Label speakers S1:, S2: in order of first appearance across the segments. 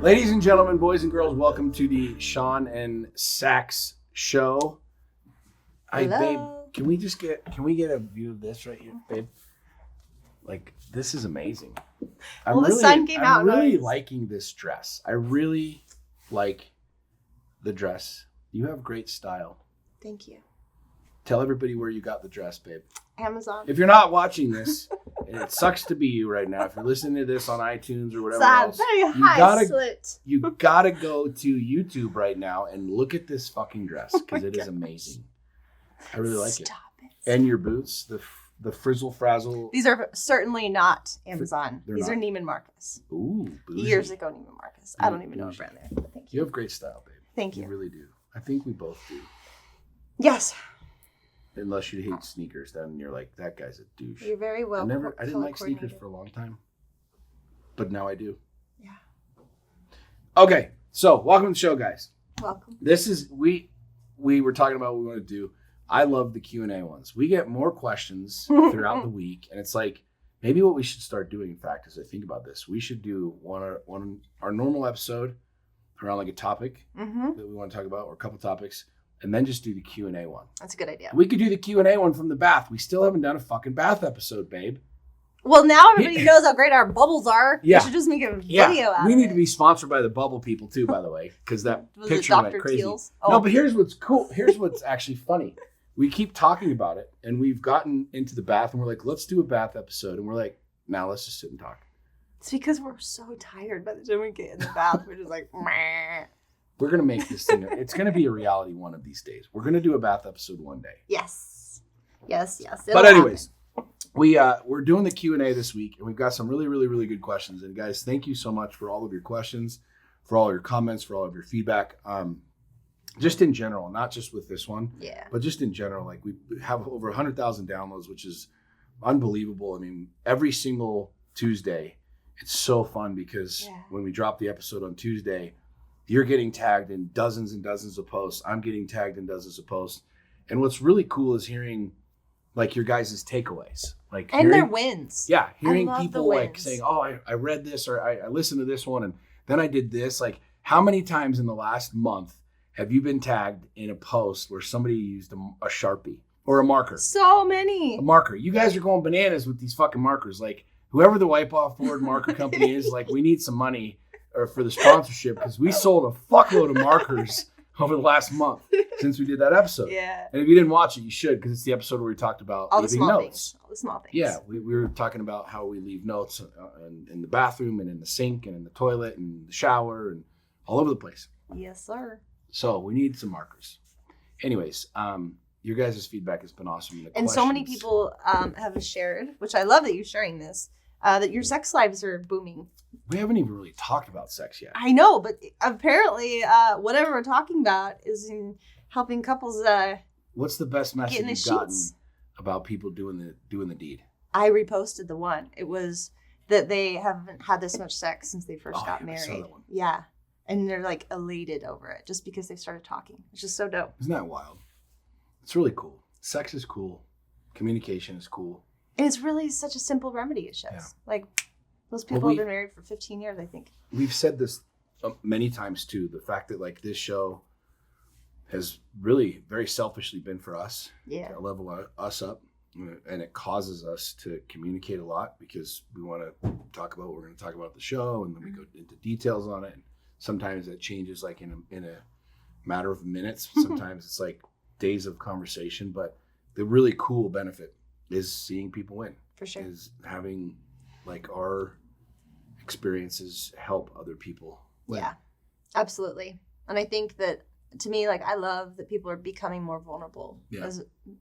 S1: Ladies and gentlemen, boys and girls, welcome to the Sean and Sax show.
S2: Hello.
S1: Babe, can we get a view of this right here, babe? Like, this is amazing.
S2: The sun came out.
S1: I'm really liking this dress. I really like the dress. You have great style.
S2: Thank you.
S1: Tell everybody where you got the dress, babe.
S2: Amazon.
S1: If you're not watching this, it sucks to be you right now. If you're listening to this on iTunes or whatever else, you gotta go to YouTube right now and look at this fucking dress because it is amazing. I really like it. And your boots, the frizzle frazzle.
S2: These are certainly not Amazon. These are
S1: not.
S2: Neiman Marcus.
S1: Ooh, bougie.
S2: Years ago, Neiman Marcus. I don't even know what brand they're. But thank you.
S1: You have great style, babe.
S2: Thank you.
S1: You really do. I think we both do.
S2: Yes.
S1: Unless you hate sneakers, then you're like, that guy's a douche.
S2: You're very well.
S1: I didn't like sneakers for a long time, but now I do.
S2: Yeah.
S1: Okay, so welcome to the show, guys.
S2: Welcome.
S1: This is we were talking about what we want to do. I love the Q&A ones. We get more questions throughout the week, and it's like maybe what we should start doing. In fact, as I think about this, we should do our normal episode around like a topic that we want to talk about, or a couple topics. And then just do the Q&A one.
S2: That's a good idea.
S1: We could do the Q&A one from the bath. We still haven't done a fucking bath episode, babe.
S2: Well, now everybody knows how great our bubbles are.
S1: Yeah.
S2: We should just make a video out of it.
S1: We need to be sponsored by the bubble people too, by the way, because that picture went crazy.
S2: Teals? Oh.
S1: No, but here's what's cool. Here's what's actually funny. We keep talking about it, and we've gotten into the bath, and we're like, let's do a bath episode. And we're like, now let's just sit and talk.
S2: It's because we're so tired by the time we get in the bath. We're just like, meh.
S1: We're going to make this thing, it's going to be a reality one of these days. We're going to do a bath episode one day.
S2: Yes.
S1: But anyways, we're doing the Q&A this week, and we've got some really, really, really good questions. And guys, thank you so much for all of your questions, for all your comments, for all of your feedback. Just in general, not just with this one, but just in general. Like, we have over 100,000 downloads, which is unbelievable. I mean, every single Tuesday, it's so fun because when we drop the episode on Tuesday, you're getting tagged in dozens and dozens of posts. I'm getting tagged in dozens of posts. And what's really cool is hearing like your guys' takeaways.
S2: Their wins.
S1: Yeah. Hearing people like saying, oh, I read this, or I listened to this one, and then I did this. Like, how many times in the last month have you been tagged in a post where somebody used a Sharpie or a marker?
S2: So many.
S1: A marker. You guys are going bananas with these fucking markers. Like, whoever the wipe off board marker company is, like, we need some money or for the sponsorship, because we sold a fuckload of markers over the last month since we did that episode.
S2: Yeah.
S1: And if you didn't watch it, you should, because it's the episode where we talked about leaving notes.
S2: All the small things.
S1: Yeah, we were talking about how we leave notes in the bathroom and in the sink and in the toilet and the shower and all over the place.
S2: Yes, sir.
S1: So we need some markers. Anyways, your guys' feedback has been awesome.
S2: And so many people have shared, which I love that you're sharing this, that your sex lives are booming.
S1: We haven't even really talked about sex yet.
S2: I know, but apparently whatever we're talking about is in helping couples
S1: What's the best message you've gotten about people doing the deed?
S2: I reposted the one. It was that they haven't had this much sex since they first got married.
S1: I saw that one.
S2: Yeah. And they're like elated over it just because they started talking. It's just so dope.
S1: Isn't that wild? It's really cool. Sex is cool. Communication is cool.
S2: And it's really such a simple remedy, it shows. Yeah. Like, those people have been married for 15 years, I think. We've
S1: said this many times, too. The fact that, like, this show has really very selfishly been for us.
S2: Yeah.
S1: To level us up. And it causes us to communicate a lot because we want to talk about what we're going to talk about the show. And then we go into details on it. And sometimes it changes, like, in a matter of minutes. Sometimes it's, like, days of conversation. But the really cool benefit is seeing people win.
S2: For sure.
S1: Is having, like, our experiences help other people win.
S2: Yeah, absolutely. And I think that, to me, like, I love that people are becoming more vulnerable.
S1: Yeah.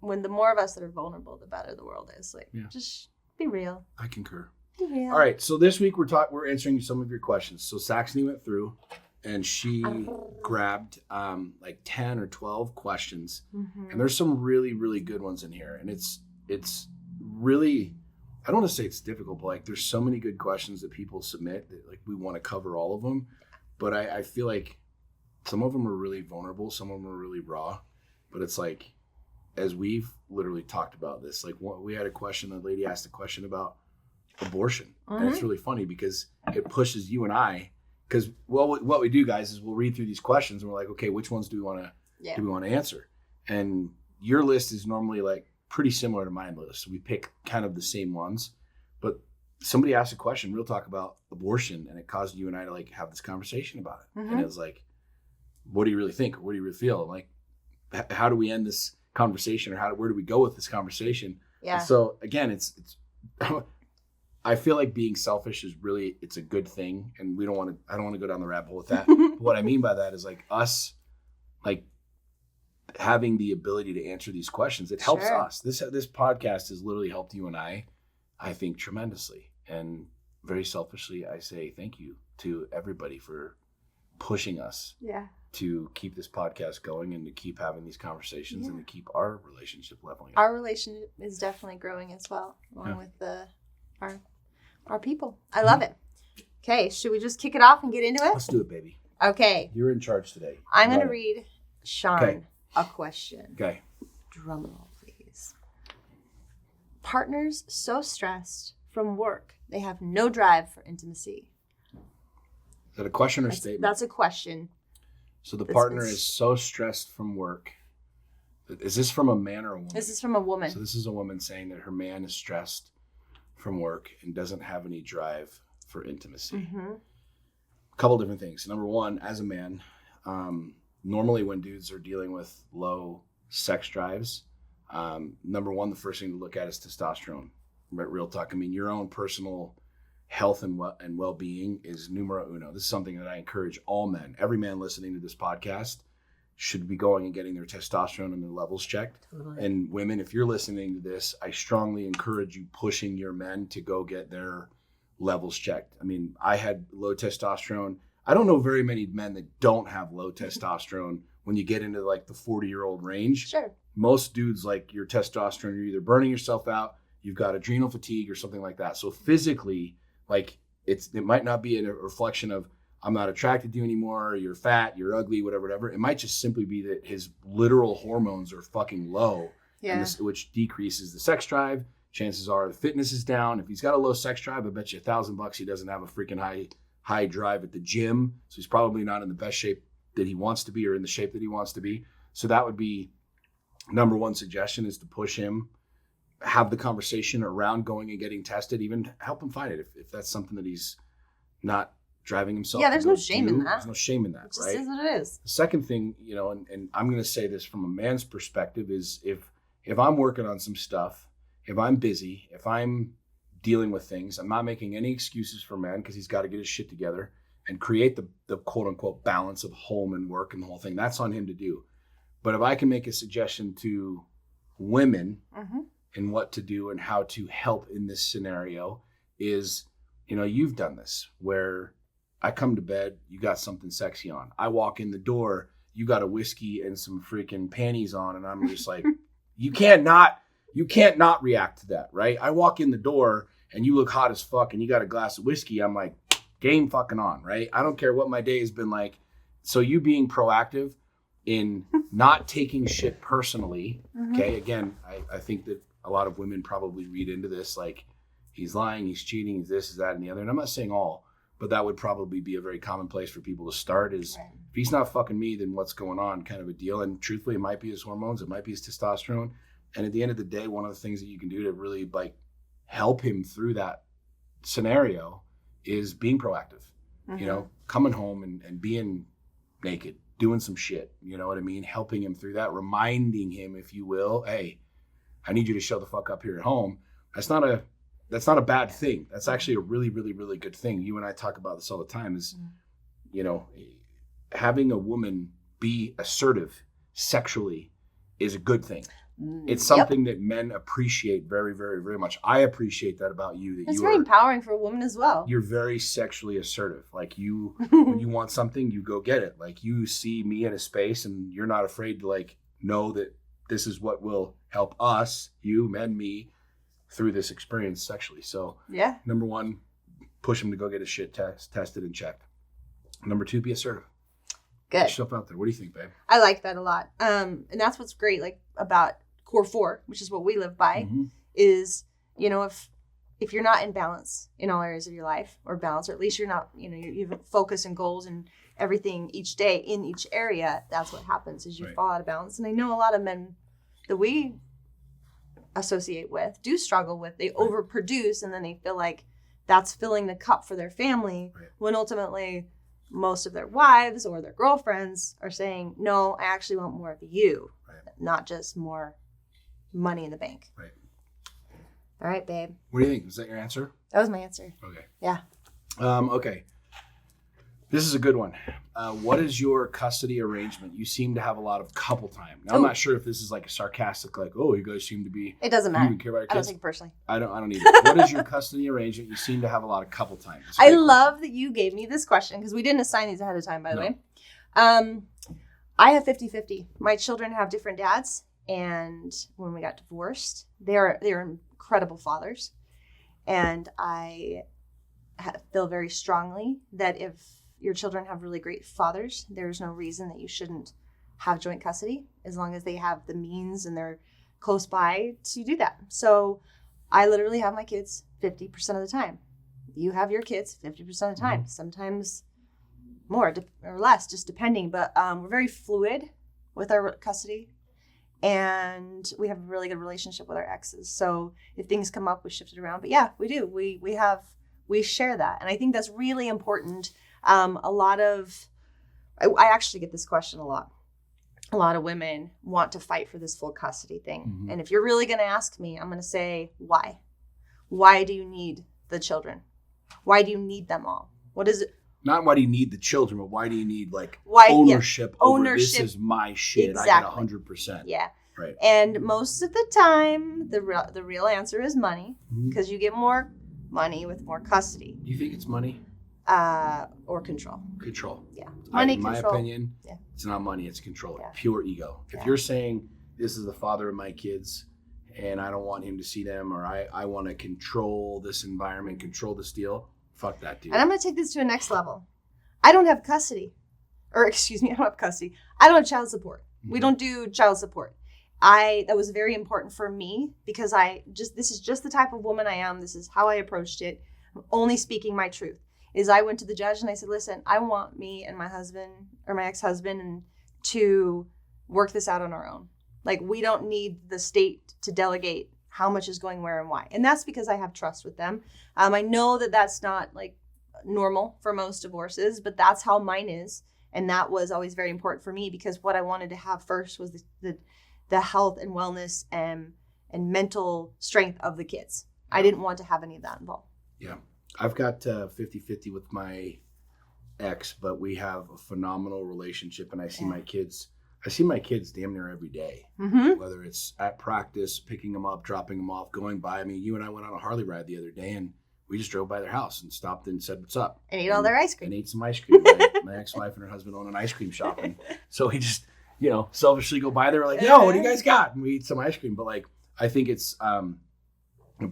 S2: When the more of us that are vulnerable, the better the world is. Like, just be real.
S1: I concur.
S2: Be real.
S1: All right, so this week we're answering some of your questions. So Saxony went through, and she grabbed like 10 or 12 questions. Mm-hmm. And there's some really, really good ones in here. And it's really, I don't want to say it's difficult, but, like, there's so many good questions that people submit that, like, we want to cover all of them. But I feel like some of them are really vulnerable. Some of them are really raw. But it's like, as we've literally talked about this, like, we had a lady asked a question about abortion. Mm-hmm. And it's really funny because it pushes you and I because what we do, guys, is we'll read through these questions and we're like, okay, which ones do we want to answer? And your list is normally like pretty similar to my list. We pick kind of the same ones, but somebody asked a question, real talk, about abortion, and it caused you and I to like have this conversation about it. And it was like, what do you really think? Or what do you really feel? And like, how do we end this conversation, or where do we go with this conversation? Yeah. And so again, it's I feel like being selfish is really, it's a good thing. And I don't want to go down the rabbit hole with that. But what I mean by that is like us, like having the ability to answer these questions. It helps us. This podcast has literally helped you and I think tremendously. And very selfishly, I say thank you to everybody for pushing us to keep this podcast going and to keep having these conversations and to keep our relationship leveling up.
S2: Our relationship is definitely growing as well, along with our people. I love it. Okay, should we just kick it off and get into it?
S1: Let's do it, baby.
S2: Okay.
S1: You're in charge today.
S2: I'm going to read Sean a question.
S1: Okay.
S2: Drum roll, please. Partners so stressed from work, they have no drive for intimacy.
S1: Is that a question or statement?
S2: That's a question.
S1: So the partner is so stressed from work. Is this from a man or a woman?
S2: This is from a woman.
S1: So this is a woman saying that her man is stressed from work and doesn't have any drive for intimacy. A couple different things. Number one, as a man, normally when dudes are dealing with low sex drives, number one, the first thing to look at is testosterone. Real talk. I mean, your own personal health and well-being is numero uno. This is something that I encourage all men. Every man listening to this podcast should be going and getting their testosterone and their levels checked. Totally. And women, if you're listening to this, I strongly encourage you pushing your men to go get their levels checked. I mean, I had low testosterone. I don't know very many men that don't have low testosterone when you get into like the 40-year-old range.
S2: Sure.
S1: Most dudes, like your testosterone, you're either burning yourself out, you've got adrenal fatigue or something like that. So physically, like it might not be a reflection of I'm not attracted to you anymore, you're fat, you're ugly, whatever. It might just simply be that his literal hormones are fucking low, which decreases the sex drive. Chances are the fitness is down. If he's got a low sex drive, I bet you $1,000 he doesn't have a freaking high drive at the gym. So he's probably not in the best shape that he wants to be or in the shape that he wants to be. So that would be number one suggestion, is to push him, have the conversation around going and getting tested, even help him find it if that's something that he's not driving himself.
S2: Yeah, there's no shame in that.
S1: There's no shame in that,
S2: it just is what it is.
S1: The second thing, and I'm going to say this from a man's perspective, is if I'm working on some stuff, if I'm busy, if I'm dealing with things, I'm not making any excuses for man, because he's got to get his shit together and create the quote unquote balance of home and work and the whole thing. That's on him to do. But if I can make a suggestion to women and what to do and how to help in this scenario is, you've done this where I come to bed, you got something sexy on. I walk in the door, you got a whiskey and some freaking panties on, and I'm just like, you can't not react to that, right? I walk in the door and you look hot as fuck and you got a glass of whiskey. I'm like, game fucking on, right? I don't care what my day has been like. So you being proactive in not taking shit personally, okay? Again, I think that a lot of women probably read into this like, he's lying, he's cheating, he's this, is that, and the other. And I'm not saying all, but that would probably be a very common place for people to start is, if he's not fucking me, then what's going on, kind of a deal. And truthfully, it might be his hormones, it might be his testosterone. And at the end of the day, one of the things that you can do to really like help him through that scenario is being proactive, coming home and being naked, doing some shit, you know what I mean? Helping him through that, reminding him, if you will, hey, I need you to show the fuck up here at home. That's not a bad thing. That's actually a really, really, really good thing. You and I talk about this all the time is, having a woman be assertive sexually is a good thing. It's something that men appreciate very, very, very much. I appreciate that about you.
S2: It's very empowering for a woman as well.
S1: You're very sexually assertive. Like when you want something, you go get it. Like you see me in a space and you're not afraid to like know that this is what will help us, you, men, me, through this experience sexually. So number one, push him to go get his shit tested and checked. Number two, be assertive.
S2: Good.
S1: Get yourself out there. What do you think, babe?
S2: I like that a lot. And that's what's great, like about Core 4, which is what we live by, is, if if you're not in balance in all areas of your life, or balance, or at least you're not, you have focus and goals and everything each day in each area, that's what happens is you fall out of balance. And I know a lot of men that we associate with do struggle with, they overproduce, and then they feel like that's filling the cup for their family, when ultimately most of their wives or their girlfriends are saying, no, I actually want more of you, not just more money in the bank. Right. All right, babe.
S1: What do you think? Was that your answer?
S2: That was my answer.
S1: Okay.
S2: Yeah.
S1: Okay. This is a good one. What is your custody arrangement? You seem to have a lot of couple time. Now, I'm not sure if this is like a sarcastic, like, oh, you guys seem to be.
S2: It doesn't matter.
S1: You care about your kids?
S2: I don't take it personally.
S1: I don't either. What is your custody arrangement? You seem to have a lot of couple time.
S2: I love that you gave me this question because we didn't assign these ahead of time, by the way. I have 50-50. My children have different dads, and when we got divorced, they're incredible fathers, and I feel very strongly that if your children have really great fathers, there's no reason that you shouldn't have joint custody as long as they have the means and they're close by to do that. So I literally have my kids 50% of the time. You have your kids 50% of the time. Sometimes more or less, just depending. But we're very fluid with our custody, and we have a really good relationship with our exes. So if things come up, we shift it around. But yeah, we do. We share that, and I think that's really important. I actually get this question a lot. A lot of women want to fight for this full custody thing. Mm-hmm. And if you're really going to ask me, I'm going to say, why? Why do you need the Why do you need them all? What is it?
S1: Not why do you need the children, but why do you need ownership over this is my shit. Exactly. I get 100%.
S2: Yeah.
S1: Right.
S2: And most of the time, the real answer is money, because you get more money with more custody.
S1: Do you think it's money?
S2: Or control.
S1: Control.
S2: Yeah.
S1: Money, in my opinion, it's not money, it's control. Yeah. Pure ego. If you're saying, this is the father of my kids, and I don't want him to see them, or I want to control this environment, control this deal, fuck that dude.
S2: And I'm going to take this to a next level. I don't have custody. Or, excuse me, I don't have custody. I don't have child support. Mm-hmm. We don't do child support. That was very important for me, because this is just the type of woman I am. This is how I approached it. I'm only speaking my truth. I went to the judge and I said, listen, I want me and my husband, or my ex-husband, to work this out on our own. Like, we don't need the state to delegate how much is going where and why. And that's because I have trust with them. I know that that's not like normal for most divorces, but that's how mine is. And that was always very important for me, because what I wanted to have first was the health and wellness and mental strength of the kids. I didn't want to have any of that involved.
S1: Yeah. I've got 50-50 with my ex, but we have a phenomenal relationship, and I see my kids damn near every day, whether it's at practice, picking them up, dropping them off, going by. I mean, you and I went on a Harley ride the other day, and we just drove by their house and stopped and said, what's up?
S2: And ate all their ice cream.
S1: And ate some ice cream. My ex-wife and her husband own an ice cream shop. And so we just, selfishly go by there. We're like, yo, what do you guys got? And we eat some ice cream. But like, I think it's,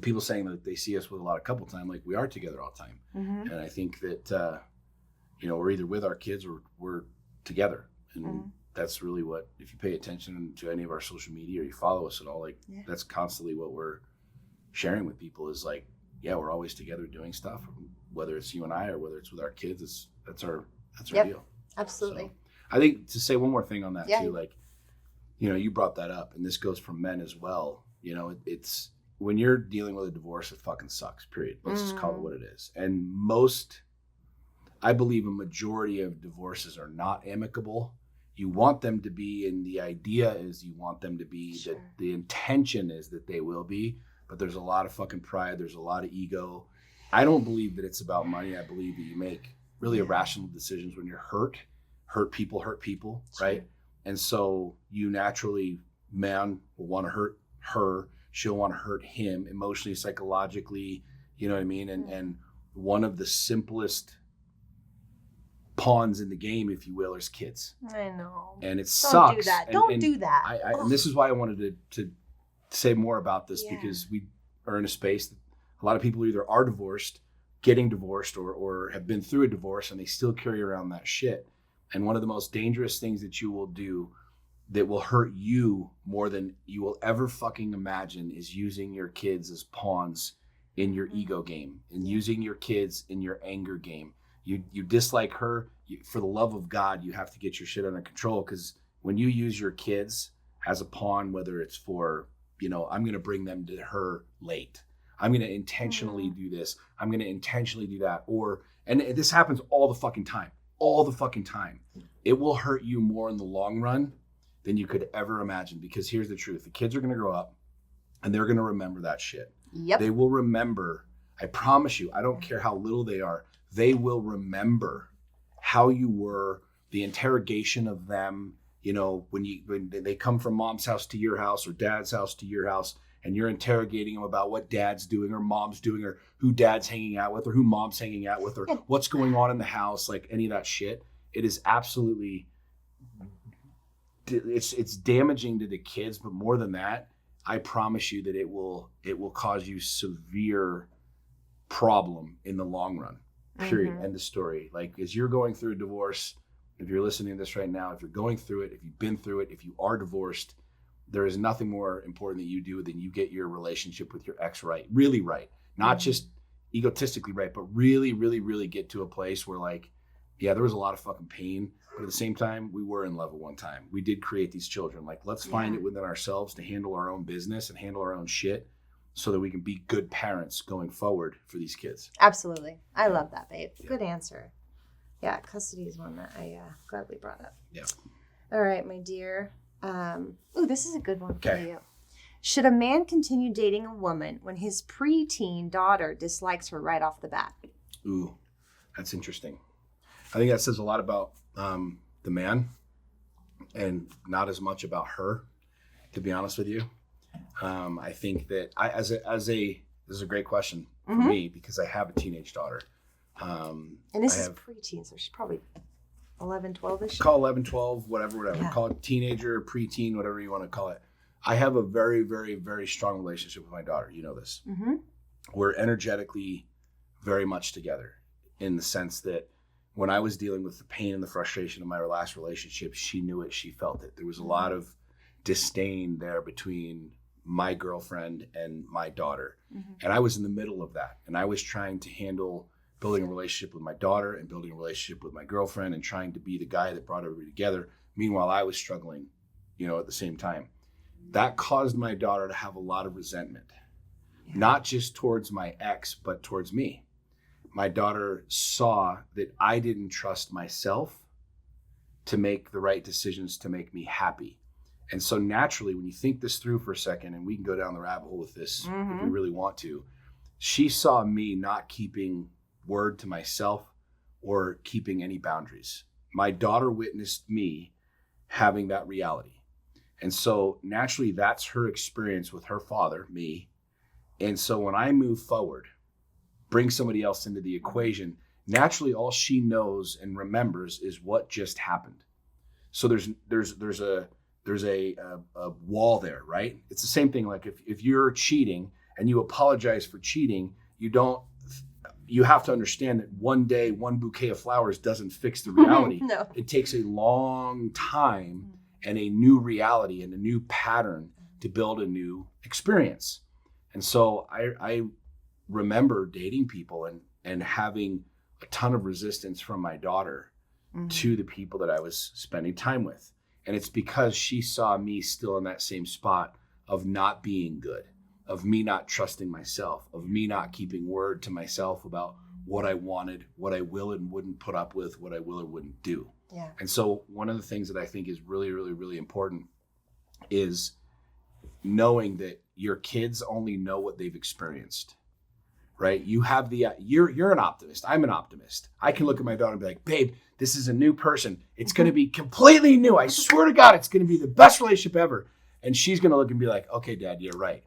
S1: people saying that they see us with a lot of couple time, like we are together all the time. Mm-hmm. And I think that, we're either with our kids or we're together. And that's really what, if you pay attention to any of our social media or you follow us at all, like that's constantly what we're sharing with people is like, yeah, we're always together doing stuff, whether it's you and I or whether it's with our kids. That's our deal.
S2: Absolutely.
S1: So, I think to say one more thing on that too, like, you brought that up, and this goes for men as well. It's when you're dealing with a divorce, it fucking sucks, period. Let's just call it what it is. And I believe a majority of divorces are not amicable. You want them to be, and the idea is you want them to be, that the intention is that they will be, but there's a lot of fucking pride. There's a lot of ego. I don't believe that it's about money. I believe that you make really irrational decisions when you're hurt people, right? And so you naturally, man will want to hurt her. She'll want to hurt him emotionally, psychologically, you know what I mean? And one of the simplest pawns in the game, if you will, is kids.
S2: I know.
S1: And it sucks.
S2: Don't do that.
S1: And this is why I wanted to say more about this, because we are in a space that a lot of people either are divorced, getting divorced, or have been through a divorce, and they still carry around that shit. And one of the most dangerous things that you will do that will hurt you more than you will ever fucking imagine is using your kids as pawns in your ego game and using your kids in your anger game. You dislike her. For the love of God, you have to get your shit under control, because when you use your kids as a pawn, whether it's for, I'm going to bring them to her late. I'm going to intentionally do this. I'm going to intentionally do that. And this happens all the fucking time. It will hurt you more in the long run than you could ever imagine, because here's the truth. The kids are going to grow up and they're going to remember that shit.
S2: Yep.
S1: They will remember. I promise you, I don't care how little they are. They will remember how you were, the interrogation of them, when they come from mom's house to your house or dad's house to your house, and you're interrogating them about what dad's doing or mom's doing, or who dad's hanging out with or who mom's hanging out with, or what's going on in the house, like any of that shit. It is absolutely, it's damaging to the kids, but more than that, I promise you that it will cause you severe problem in the long run. Period. End of story. Like, as you're going through a divorce, if you're listening to this right now, if you're going through it, if you've been through it, if you are divorced, there is nothing more important that you do than you get your relationship with your ex right, really right. Not just egotistically right, but really, really, really get to a place where, like, yeah, there was a lot of fucking pain, but at the same time, we were in love at one time. We did create these children. Like, let's find it within ourselves to handle our own business and handle our own shit, so that we can be good parents going forward for these kids.
S2: Absolutely. I love that, babe. Yeah. Good answer. Yeah, custody is one that I gladly brought up.
S1: Yeah.
S2: All right, my dear. This is a good one for you. Should a man continue dating a woman when his preteen daughter dislikes her right off the bat?
S1: Ooh, that's interesting. I think that says a lot about the man and not as much about her, to be honest with you. I think that this is a great question for me, because I have a teenage daughter.
S2: And this is preteen, so she's probably 11, 12-ish.
S1: Call 11, 12, whatever.
S2: Yeah.
S1: Call it teenager, preteen, whatever you want to call it. I have a very, very, very strong relationship with my daughter. You know this. Mm-hmm. We're energetically very much together, in the sense that when I was dealing with the pain and the frustration of my last relationship, she knew it, she felt it. There was a lot of disdain there between my girlfriend and my daughter. And I was in the middle of that. And I was trying to handle building a relationship with my daughter and building a relationship with my girlfriend and trying to be the guy that brought everybody together. Meanwhile, I was struggling, at the same time. That caused my daughter to have a lot of resentment, not just towards my ex, but towards me. My daughter saw that I didn't trust myself to make the right decisions to make me happy. And so naturally, when you think this through for a second, and we can go down the rabbit hole with this if we really want to, she saw me not keeping word to myself or keeping any boundaries. My daughter witnessed me having that reality. And so naturally, that's her experience with her father, me. And so when I move forward, bring somebody else into the equation, naturally, all she knows and remembers is what just happened. So there's a wall there, right? It's the same thing. Like if you're cheating and you apologize for cheating, you have to understand that one day, one bouquet of flowers doesn't fix the reality.
S2: No.
S1: It takes a long time and a new reality and a new pattern to build a new experience. And so I remember dating people and having a ton of resistance from my daughter to the people that I was spending time with. And it's because she saw me still in that same spot of not being good, of me not trusting myself, of me not keeping word to myself about what I wanted, what I will and wouldn't put up with, what I will or wouldn't do.
S2: Yeah.
S1: And so one of the things that I think is really, really, really important is knowing that your kids only know what they've experienced, right? You have you're an optimist. I'm an optimist. I can look at my daughter and be like, babe, this is a new person. It's going to be completely new. I swear to God, it's going to be the best relationship ever. And she's going to look and be like, okay, Dad, you're right.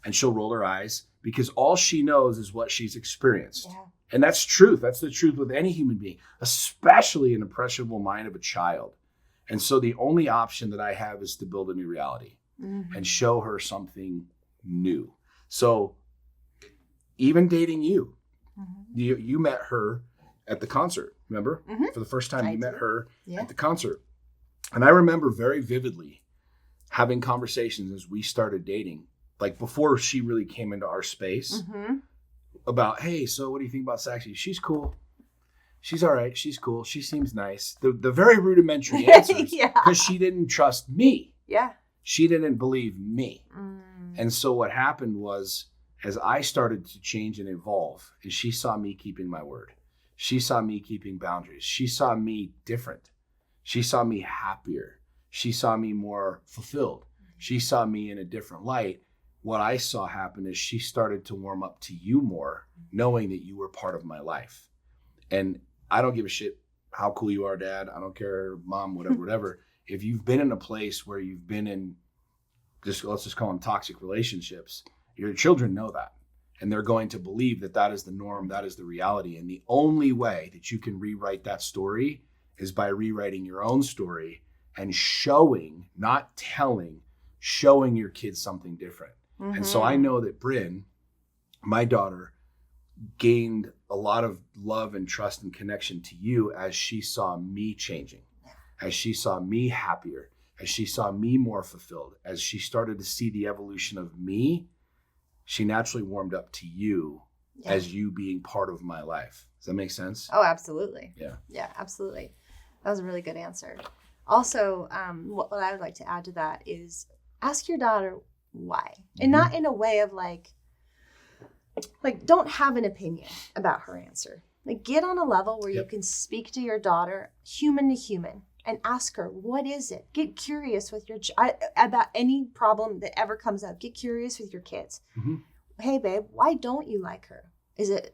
S1: And she'll roll her eyes because all she knows is what she's experienced. Yeah. And that's truth. That's the truth with any human being, especially an impressionable mind of a child. And so the only option that I have is to build a new reality and show her something new. So even dating you, you met her at the concert, remember? For the first time, you met her at the concert. And I remember very vividly having conversations as we started dating, like before she really came into our space. about, hey, so what do you think about Saxy? She's cool. She's all right. She's cool. She seems nice. The very rudimentary answers because she didn't trust me.
S2: Yeah.
S1: She didn't believe me. And so what happened was, as I started to change and evolve, and she saw me keeping my word. She saw me keeping boundaries. She saw me different. She saw me happier. She saw me more fulfilled. She saw me in a different light. What I saw happen is she started to warm up to you more, knowing that you were part of my life. And I don't give a shit how cool you are, Dad. I don't care, Mom, whatever. If you've been in a place where you've been in, let's just call them toxic relationships, your children know that. And they're going to believe that that is the norm, that is the reality. And the only way that you can rewrite that story is by rewriting your own story and showing, not telling, showing your kids something different. And so I know that Bryn, my daughter, gained a lot of love and trust and connection to you as she saw me changing, as she saw me happier, as she saw me more fulfilled, as she started to see the evolution of me. She naturally warmed up to you as you being part of my life. Does that make sense?
S2: Oh, absolutely.
S1: Yeah.
S2: Yeah, absolutely. That was a really good answer. Also, what I would like to add to that is ask your daughter why. And not in a way of like don't have an opinion about her answer. Like get on a level where you can speak to your daughter human to human and ask her, what is it? Get curious with your about any problem that ever comes up. Get curious with your kids. Hey, babe, why don't you like her? Is it,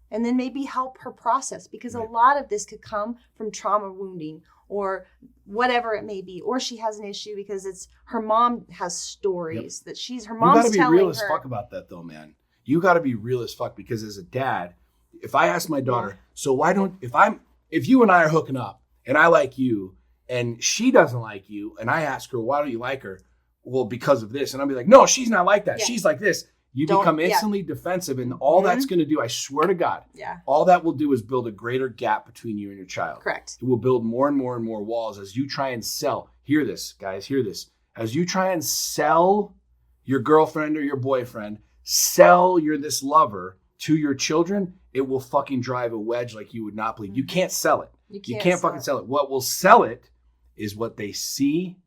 S2: and then maybe help her process, because a lot of this could come from trauma wounding or whatever it may be, or she has an issue because it's her mom has stories that her mom's telling her. You got to be
S1: real as fuck about that though, man. You got to be real as fuck, because as a dad, if I ask my daughter, so why don't, if you and I are hooking up and I like you and she doesn't like you, and I ask her, why don't you like her? Well, because of this. And I'll be like, no, she's not like that. Yeah. She's like this. You become instantly defensive, and all that's going to do, I swear to God, all that will do is build a greater gap between you and your child.
S2: Correct.
S1: It will build more and more and more walls as you try and sell. Hear this, guys, hear this. As you try and sell your girlfriend or your boyfriend, sell your this lover to your children, it will fucking drive a wedge like you would not believe. You can't sell it. You can't fucking sell it. What will sell it is what they see,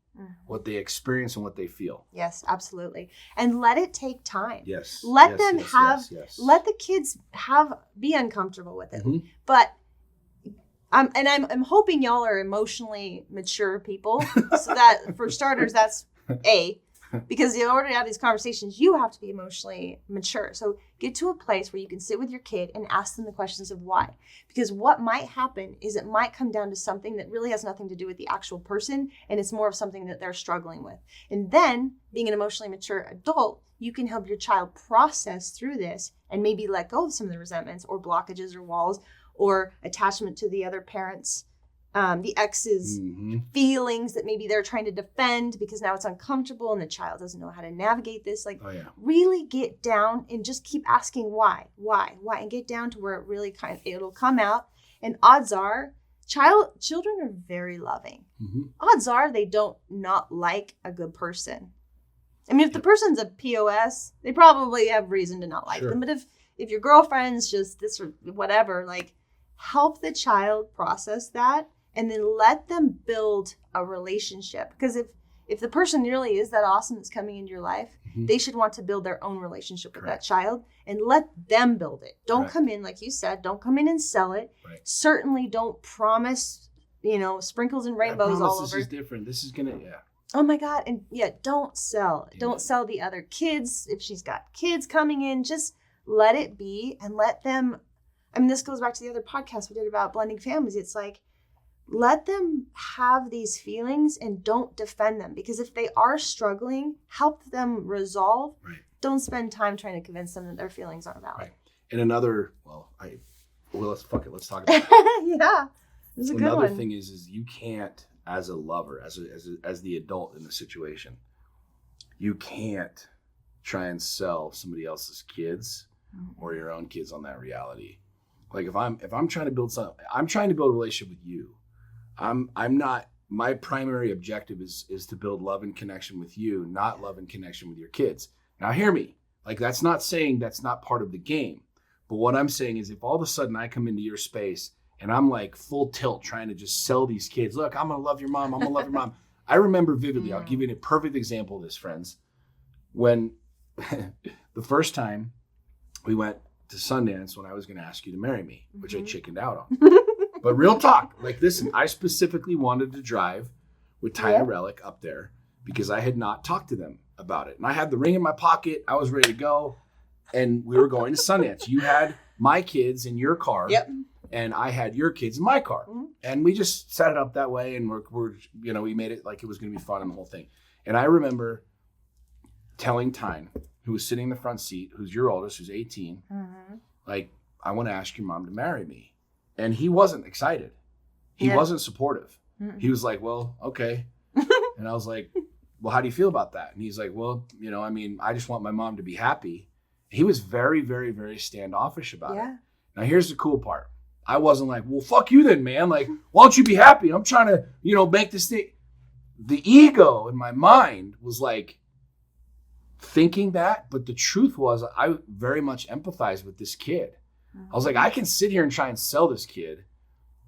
S1: what they experience, and what they feel.
S2: Yes, absolutely. And let it take time.
S1: Yes.
S2: Let them let the kids be uncomfortable with it. But I'm hoping y'all are emotionally mature people. So that for starters, that's because in order to have these conversations, you have to be emotionally mature. So get to a place where you can sit with your kid and ask them the questions of why. Because what might happen is it might come down to something that really has nothing to do with the actual person, and it's more of something that they're struggling with. And then, being an emotionally mature adult, you can help your child process through this and maybe let go of some of the resentments or blockages or walls or attachment to the other parent's the ex's feelings that maybe they're trying to defend because now it's uncomfortable and the child doesn't know how to navigate this. Really get down and just keep asking why, and get down to where it really it'll come out. And odds are children are very loving. Odds are they don't not like a good person. I mean, if the person's a POS, they probably have reason to not like them. But if your girlfriend's just this or whatever, help the child process that. And then let them build a relationship. Because if the person really is that awesome that's coming into your life, they should want to build their own relationship with that child and let them build it. Don't come in, like you said, don't come in and sell it. Certainly don't promise, sprinkles and rainbows all over.
S1: This is different. This is going to,
S2: Oh my God. And don't sell. Don't sell the other kids. If she's got kids coming in, just let it be and let them. I mean, this goes back to the other podcast we did about blending families. It's like, let them have these feelings and don't defend them, because if they are struggling, help them resolve. Don't spend time trying to convince them that their feelings aren't valid.
S1: And another, let's talk about it.
S2: Yeah, this is a good one.
S1: Another thing is you can't, as a lover, as the adult in the situation, you can't try and sell somebody else's kids or your own kids on that reality. Like if I'm trying to build something, I'm trying to build a relationship with you. I'm not, my primary objective is to build love and connection with you, not love and connection with your kids. Now hear me. Like, that's not saying that's not part of the game. But what I'm saying is if all of a sudden I come into your space and I'm like full tilt trying to just sell these kids, look, I'm going to love your mom. I'm going to love your mom. I remember vividly, I'll give you a perfect example of this, friends. When the first time we went to Sundance when I was going to ask you to marry me, which I chickened out on. But real talk, like, listen, I specifically wanted to drive with Ty and Relic up there because I had not talked to them about it. And I had the ring in my pocket. I was ready to go. And we were going to Sundance. You had my kids in your car.
S2: Yep.
S1: And I had your kids in my car. Mm-hmm. And we just set it up that way. And we're we made it like it was going to be fun and the whole thing. And I remember telling Tyne, who was sitting in the front seat, who's your oldest, who's 18, like, I want to ask your mom to marry me. And he wasn't excited. He wasn't supportive. He was like, well, okay. And I was like, well, how do you feel about that? And he's like, well, I just want my mom to be happy. He was very, very, very standoffish about it. Now, here's the cool part. I wasn't like, well, fuck you then, man. Like, why don't you be happy? I'm trying to, make this thing. The ego in my mind was like thinking that. But the truth was I very much empathized with this kid. I was like, I can sit here and try and sell this kid.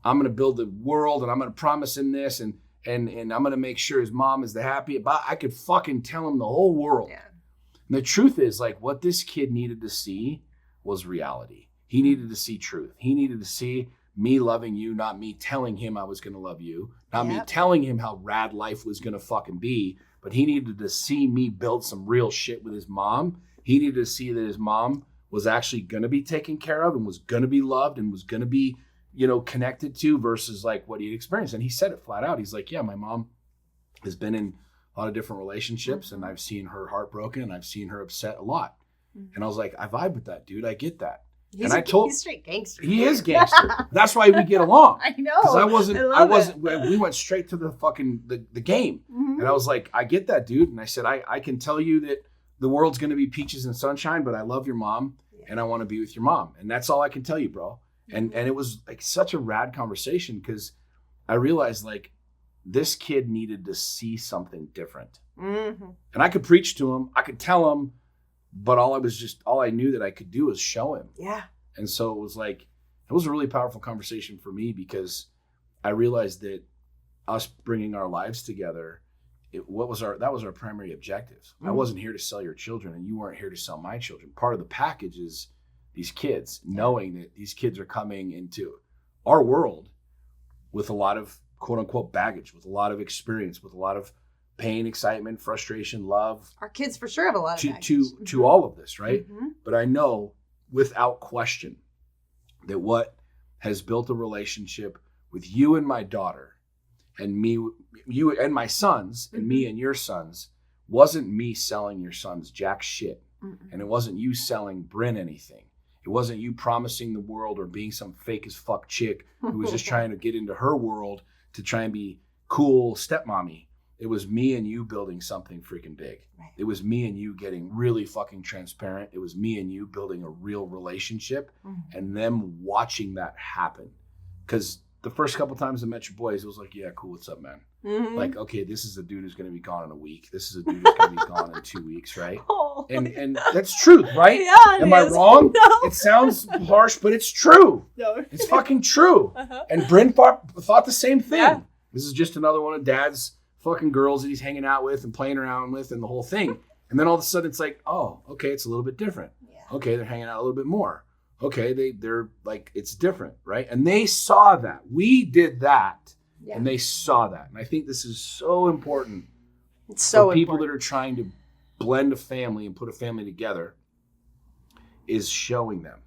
S1: I'm going to build the world and I'm going to promise him this and I'm going to make sure his mom is the happy. But I could fucking tell him the whole world. Yeah. And the truth is, like, what this kid needed to see was reality. He needed to see truth. He needed to see me loving you, not me telling him I was going to love you, not me telling him how rad life was going to fucking be. But he needed to see me build some real shit with his mom. He needed to see that his mom was actually going to be taken care of and was going to be loved and was going to be, connected to versus like what he'd experienced. And he said it flat out. He's like, yeah, my mom has been in a lot of different relationships and I've seen her heartbroken and I've seen her upset a lot. And I was like, I vibe with that, dude. I get that. He's
S2: straight gangster.
S1: He is gangster. That's why we get along.
S2: I know.
S1: Because I wasn't, we went straight to the fucking, the game. And I was like, I get that, dude. And I said, I can tell you that the world's going to be peaches and sunshine, but I love your mom and I want to be with your mom. And that's all I can tell you, bro. And it was like such a rad conversation because I realized like this kid needed to see something different. And I could preach to him. I could tell him, but all I knew that I could do was show him. Yeah. And so it was a really powerful conversation for me because I realized that us bringing our lives together, that was our primary objectives. I wasn't here to sell your children and you weren't here to sell my children. Part of the package is these kids, knowing that these kids are coming into our world with a lot of quote unquote baggage, with a lot of experience, with a lot of pain, excitement, frustration, love.
S2: Our kids for sure have a lot of baggage.
S1: To all of this, right? But I know without question that what has built a relationship with you and my daughter and me, you and my sons and me and your sons wasn't me selling your sons jack shit. And it wasn't you selling Bryn anything. It wasn't you promising the world or being some fake as fuck chick who was just trying to get into her world to try and be cool stepmommy. It was me and you building something freaking big. Right. It was me and you getting really fucking transparent. It was me and you building a real relationship and them watching that happen. Because the first couple times I met your boys, it was like, yeah, cool, what's up, man? Like, okay, this is a dude who's going to be gone in a week. This is a dude who's going to be gone in 2 weeks, right? Oh, and that's truth, right? Yeah, Am I wrong? No. It sounds harsh, but it's true. No. It's fucking true. And Bryn thought the same thing. Yeah. This is just another one of Dad's fucking girls that he's hanging out with and playing around with and the whole thing. And then all of a sudden it's like, oh, okay, it's a little bit different. Yeah. Okay, they're hanging out a little bit more. Okay, they're like, it's different, right? And they saw that. We did that, and they saw that. And I think this is so important.
S2: It's so
S1: for people that are trying to blend a family and put a family together is showing them.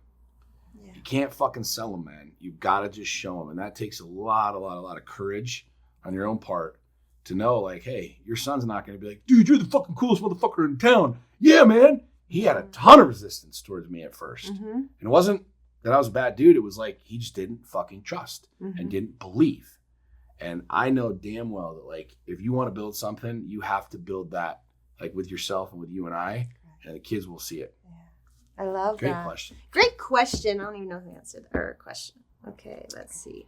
S1: Yeah. You can't fucking sell them, man. You've got to just show them. And that takes a lot of courage on your own part to know, like, hey, your son's not going to be like, dude, you're the fucking coolest motherfucker in town. Yeah, man. He had a ton of resistance towards me at first. And it wasn't that I was a bad dude. It was like he just didn't fucking trust and didn't believe. And I know damn well that, like, if you want to build something, you have to build that, like, with yourself and with you and I, and the kids will see it.
S2: Yeah. I love that.
S1: Great question.
S2: Great question. I don't even know the answer to our question. Okay, let's see.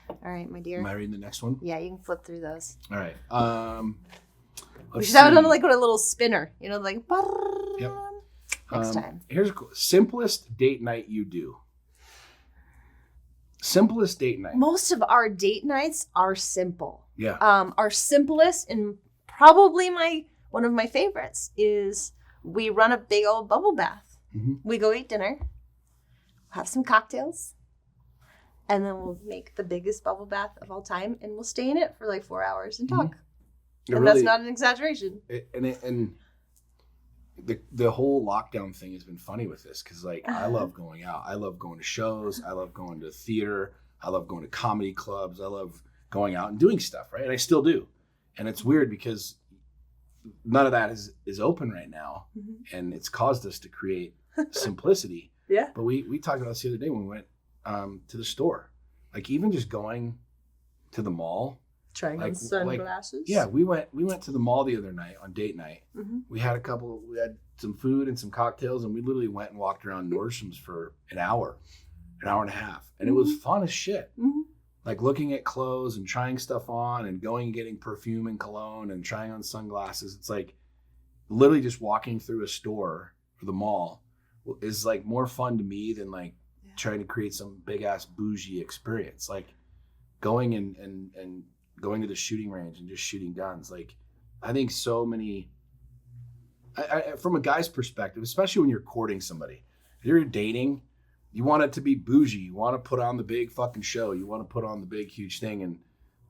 S2: All right, my dear.
S1: Am I reading the next one?
S2: Yeah, you can flip through those.
S1: All right.
S2: We should have it on like a little spinner, like.
S1: Yep.
S2: next time.
S1: Here's a cool, simplest date night you do. Simplest date night.
S2: Most of our date nights are simple.
S1: Yeah.
S2: Our simplest and probably one of my favorites is we run a big old bubble bath.
S1: Mm-hmm.
S2: We go eat dinner, have some cocktails, and then we'll make the biggest bubble bath of all time, and we'll stay in it for like 4 hours and talk.
S1: Mm-hmm.
S2: And that's not an exaggeration.
S1: And the whole lockdown thing has been funny with this because, like, I love going out. I love going to shows. I love going to theater. I love going to comedy clubs. I love going out and doing stuff, right? And I still do. And it's weird because none of that is open right now, and it's caused us to create simplicity.
S2: Yeah.
S1: But we talked about this the other day when we went to the store. Like, even just going to the mall.
S2: Trying on sunglasses.
S1: Yeah, we went to the mall the other night on date night.
S2: Mm-hmm.
S1: We had some food and some cocktails, and we literally went and walked around Nordstrom's for an hour and a half. And it was fun as shit.
S2: Mm-hmm.
S1: Like looking at clothes and trying stuff on and going and getting perfume and cologne and trying on sunglasses. It's like literally just walking through a store or the mall is like more fun to me than like trying to create some big ass bougie experience. Like going and going to the shooting range and just shooting guns. Like, I think so many, from a guy's perspective, especially when you're courting somebody, if you're dating, you want it to be bougie. You want to put on the big fucking show. You want to put on the big, huge thing. And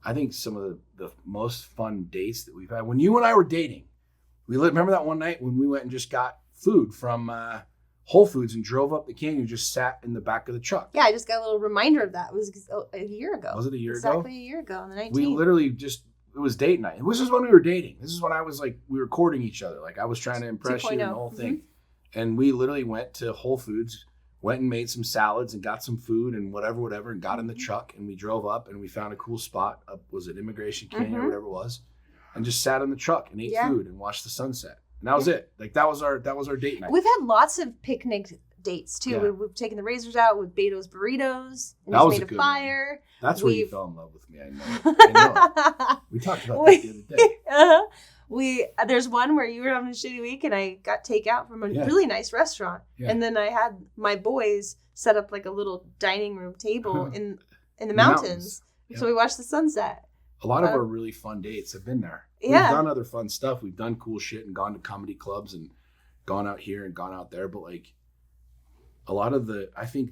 S1: I think some of the most fun dates that we've had, when you and I were dating, remember that one night when we went and just got food from Whole Foods and drove up the canyon, just sat in the back of the truck.
S2: Yeah, I just got a little reminder of that. It was a year ago.
S1: Was it a year ago?
S2: Exactly a year ago on the 19th.
S1: We literally it was date night. This is when we were dating. This is when I was like, we were courting each other. Like, I was trying to impress you and the whole thing. And we literally went to Whole Foods, went and made some salads and got some food and whatever, and got in the truck, and we drove up and we found a cool spot up, was it Immigration Canyon or whatever it was, and just sat in the truck and ate food and watched the sunset. And that was it. Like, that was our date night.
S2: We've had lots of picnic dates too.
S1: Yeah.
S2: We've taken the razors out with Beto's burritos and
S1: That was
S2: made
S1: a good
S2: fire.
S1: One. That's where you fell in love with me. I know. We talked about that the other day.
S2: There's one where you were having a shitty week and I got takeout from a really nice restaurant. Yeah. And then I had my boys set up like a little dining room table in the mountains. Yeah. So we watched the sunset.
S1: A lot of our really fun dates have been there.
S2: Yeah.
S1: We've done other fun stuff. We've done cool shit and gone to comedy clubs and gone out here and gone out there. But like, a lot of I think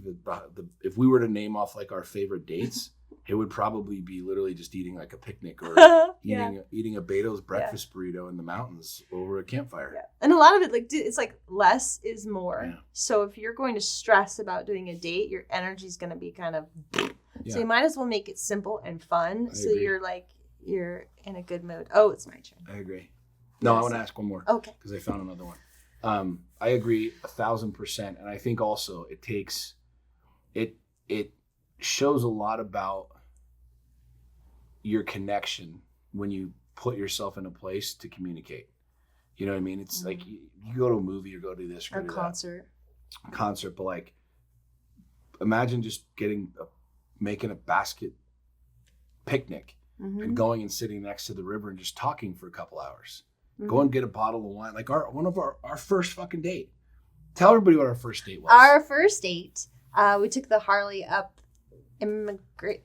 S1: if we were to name off like our favorite dates, it would probably be literally just eating like a picnic or eating a Beto's breakfast burrito in the mountains over a campfire. Yeah.
S2: And a lot of it, like, it's like less is more. Yeah. So if you're going to stress about doing a date, your energy is going to be kind of. Yeah. So you might as well make it simple and fun. So you're in a good mood. Oh, it's my turn.
S1: I agree. No, I want to ask one more.
S2: Okay.
S1: Because I found another one. I agree 1,000%. And I think also it shows a lot about your connection when you put yourself in a place to communicate. You know what I mean? It's like you go to a movie or go do this or
S2: a concert.
S1: But like, imagine just making a basket picnic and going and sitting next to the river and just talking for a couple hours. Go and get a bottle of wine. Like our first fucking date. Tell everybody what our first date was.
S2: Our first date, we took the Harley up immigration.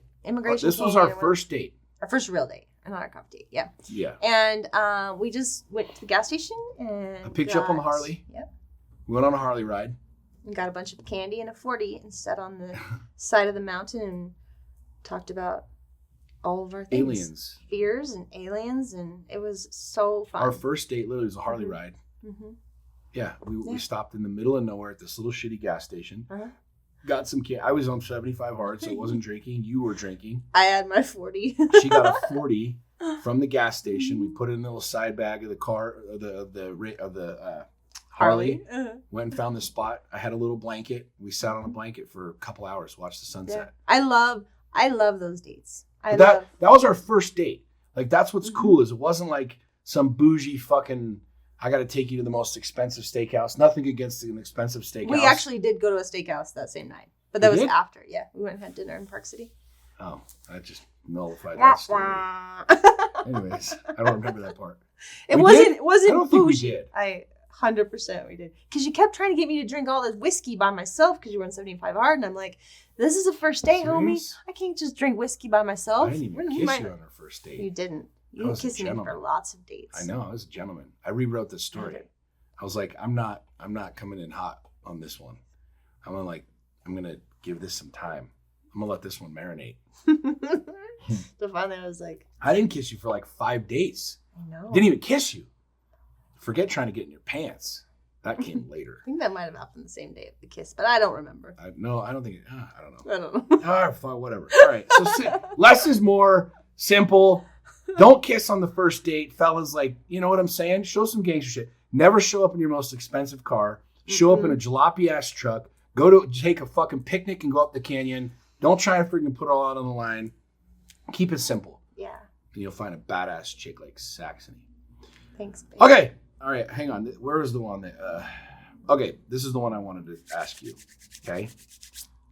S1: This was our first date.
S2: Our first real date, not our coffee date. Yeah.
S1: Yeah.
S2: And we just went to the gas station and
S1: I picked you up on the Harley.
S2: Yep.
S1: We went on a Harley ride.
S2: And got a bunch of candy and a 40 and sat on the side of the mountain and talked about all of our things.
S1: Aliens.
S2: Fears and aliens, and it was so fun.
S1: Our first date literally was a Harley ride. Mm-hmm. Yeah, we stopped in the middle of nowhere at this little shitty gas station. Got some candy. I was on 75 hard, so I wasn't drinking. You were drinking.
S2: I had my 40.
S1: She got a 40 from the gas station. We put it in the little side bag of the car, of the Harley. Went and found the spot. I had a little blanket. We sat on a blanket for a couple hours, watched the sunset.
S2: Yeah. I love those dates.
S1: That was our first date. Like, that's what's cool, is it wasn't like some bougie fucking, I got to take you to the most expensive steakhouse. Nothing against an expensive steakhouse.
S2: We actually did go to a steakhouse that same night, but that was after. Yeah, we went and had dinner in Park City.
S1: Oh, that just nullified that story. Anyways, I don't remember that part.
S2: It wasn't
S1: I don't think we
S2: bougie.
S1: did.
S2: 100% we did. Because you kept trying to get me to drink all this whiskey by myself because you were on 75 hard. And I'm like, this is a first date, homie. I can't just drink whiskey by myself.
S1: I didn't even kiss you on our first date.
S2: You didn't. You kissed me for lots of dates.
S1: I know. I was a gentleman. I rewrote the story. Okay. I was like, I'm not coming in hot on this one. I'm gonna give this some time. I'm gonna let this one marinate.
S2: So finally I was like,
S1: I didn't kiss you for like 5 dates.
S2: I know.
S1: Didn't even kiss you. Forget trying to get in your pants. That came later.
S2: I think that might have happened the same day of the kiss, but I don't remember.
S1: No, I don't think. I don't know.
S2: I don't know.
S1: All right, fine, whatever. All right. So less is more. Simple. Don't kiss on the first date, fellas. Like, you know what I'm saying? Show some gangster shit. Never show up in your most expensive car. Show up in a jalopy ass truck. Go to take a fucking picnic and go up the canyon. Don't try to freaking put it all out on the line. Keep it simple.
S2: Yeah.
S1: And you'll find a badass chick like Saxony.
S2: Thanks, babe.
S1: Okay. All right. Hang on. Where is the one that? Okay. This is the one I wanted to ask you. Okay.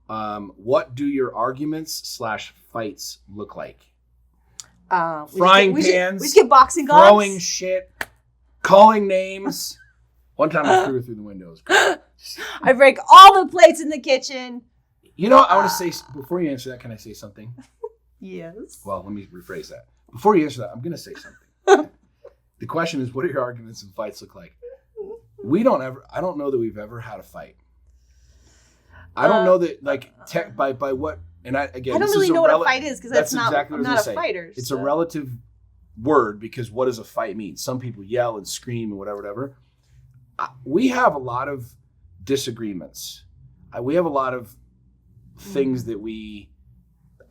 S1: What do your arguments / fights look like? Frying pans.
S2: We just get boxing gloves.
S1: Throwing shit. Calling names. One time I threw her through the windows.
S2: I break all the plates in the kitchen.
S1: You know, I want to say, before you answer that, can I say something?
S2: Yes.
S1: Well, let me rephrase that. Before you answer that, I'm going to say something. The question is, what do your arguments and fights look like? I don't know that we've ever had a fight. I don't know that, like, by what, and I don't
S2: really know what a fight is, because I'm not a fighter.
S1: It's a relative word, because what does a fight mean? Some people yell and scream and whatever. We have a lot of disagreements. We have a lot of things that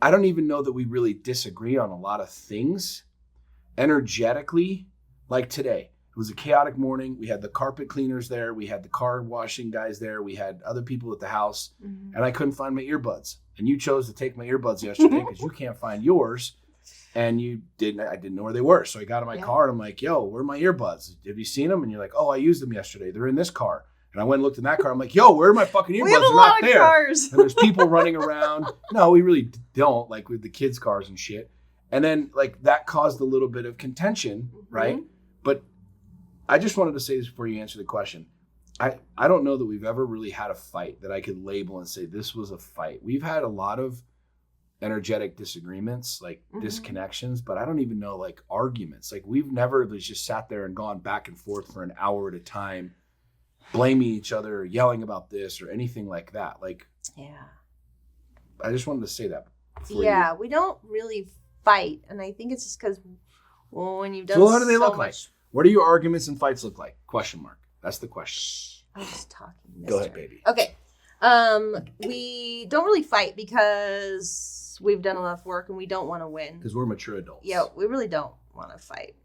S1: I don't even know that we really disagree on a lot of things. Energetically, like today, it was a chaotic morning. We had the carpet cleaners there. We had the car washing guys there. We had other people at the house, and I couldn't find my earbuds. And you chose to take my earbuds yesterday because you can't find yours. And I didn't know where they were. So I got in my car and I'm like, yo, where are my earbuds? Have you seen them? And you're like, oh, I used them yesterday. They're in this car. And I went and looked in that car. I'm like, yo, where are my fucking earbuds?
S2: We have a
S1: They're
S2: lot
S1: not
S2: of
S1: there.
S2: cars.
S1: And there's people running around. No, we really don't, like with the kids' cars and shit. And then like that caused a little bit of contention, right? But I just wanted to say this before you answer the question. I don't know that we've ever really had a fight that I could label and say this was a fight. We've had a lot of energetic disagreements, like disconnections, but I don't even know like arguments. Like we've never just sat there and gone back and forth for an hour at a time, blaming each other, or yelling about this or anything like that. Like,
S2: yeah,
S1: I just wanted to say that.
S2: Yeah, we don't really fight, and I think it's just because when you've done
S1: so how do they look like? What do your arguments and fights look like? Question mark. That's the question.
S2: I was talking.
S1: Go ahead, baby.
S2: Okay. We don't really fight because we've done enough work and we don't want to win.
S1: Because we're mature adults.
S2: Yeah, we really don't want to fight.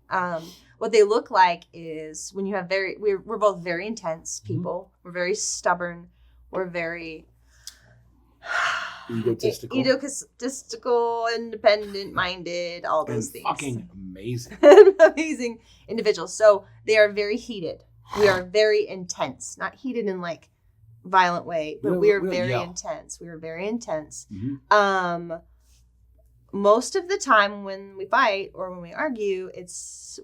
S2: What they look like is when you have we're both very intense people. We're very stubborn. We're very egotistical, independent-minded, all those things.
S1: Fucking amazing.
S2: Amazing individuals. So they are very heated. We are very intense. Not heated in like violent way, but we are very intense. We are very intense. Most of the time when we fight or when we argue, there's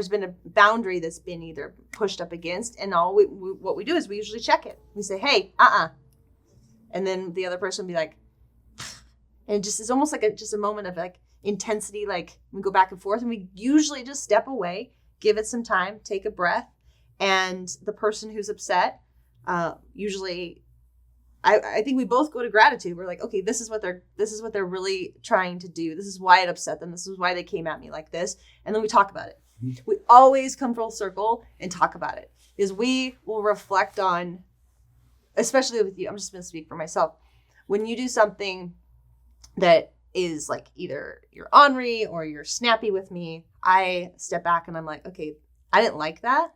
S2: been a boundary that's been either pushed up against, and what we do is we usually check it. We say, hey, and then the other person will be like, and it's almost like just a moment of like intensity. Like we go back and forth, and we usually just step away, give it some time, take a breath, and the person who's upset, usually, I think we both go to gratitude. We're like, okay, this is what they're really trying to do. This is why it upset them. This is why they came at me like this. And then we talk about it. We always come full circle and talk about it, because we will reflect on, especially with you, I'm just going to speak for myself. When you do something that is like either you're ornery or you're snappy with me, I step back and I'm like, okay, I didn't like that.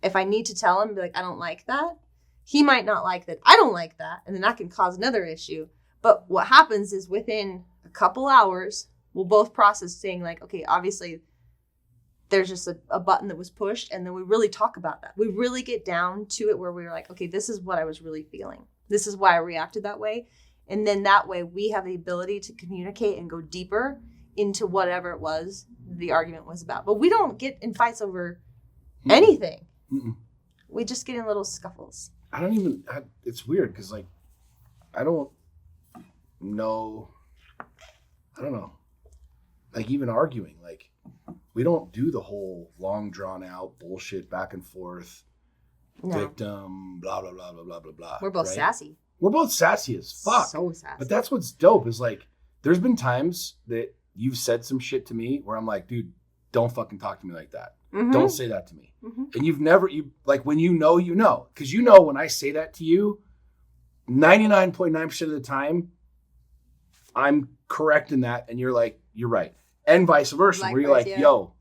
S2: If I need to tell him, be like, I don't like that. He might not like that. I don't like that. And then that can cause another issue. But what happens is within a couple hours, we'll both process saying like, okay, obviously there's just a button that was pushed. And then we really talk about that. We really get down to it where we were like, okay, this is what I was really feeling. This is why I reacted that way. And then that way we have the ability to communicate and go deeper into whatever it was the argument was about. But we don't get in fights over anything.
S1: Mm-mm.
S2: We just get in little scuffles.
S1: It's weird because, like, I don't know. Like, even arguing, like, we don't do the whole long drawn out bullshit back and forth, victim, blah, blah, blah, blah, blah, blah, blah.
S2: We're both sassy.
S1: We're both sassy as fuck.
S2: So sassy.
S1: But that's what's dope is, like, there's been times that you've said some shit to me where I'm like, dude, don't fucking talk to me like that. Mm-hmm. Don't say that to me. Mm-hmm. And when you know. Because you know when I say that to you, 99.9% of the time, I'm correct in that. And you're like, you're right. And vice versa. Likewise, where you're like, yo,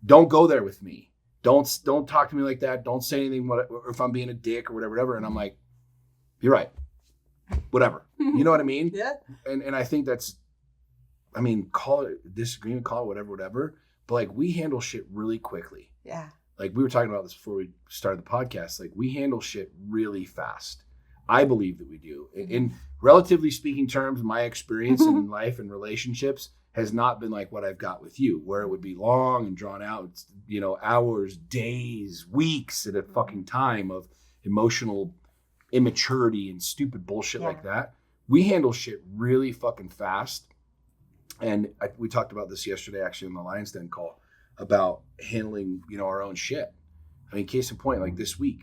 S1: don't go there with me. Don't talk to me like that. Don't say anything if I'm being a dick or whatever. And I'm like, you're right. Whatever. You know what I mean?
S2: Yeah.
S1: And I think that's, call it disagreement, call it whatever. But, like, we handle shit really quickly.
S2: Yeah.
S1: Like, we were talking about this before we started the podcast. Like, we handle shit really fast. I believe that we do. In relatively speaking terms, my experience in life and relationships has not been like what I've got with you, where it would be long and drawn out, hours, days, weeks at a fucking time of emotional immaturity and stupid bullshit like that. We handle shit really fucking fast. And we talked about this yesterday, actually, in the Lions Den call about handling, our own shit. Case in point, like this week,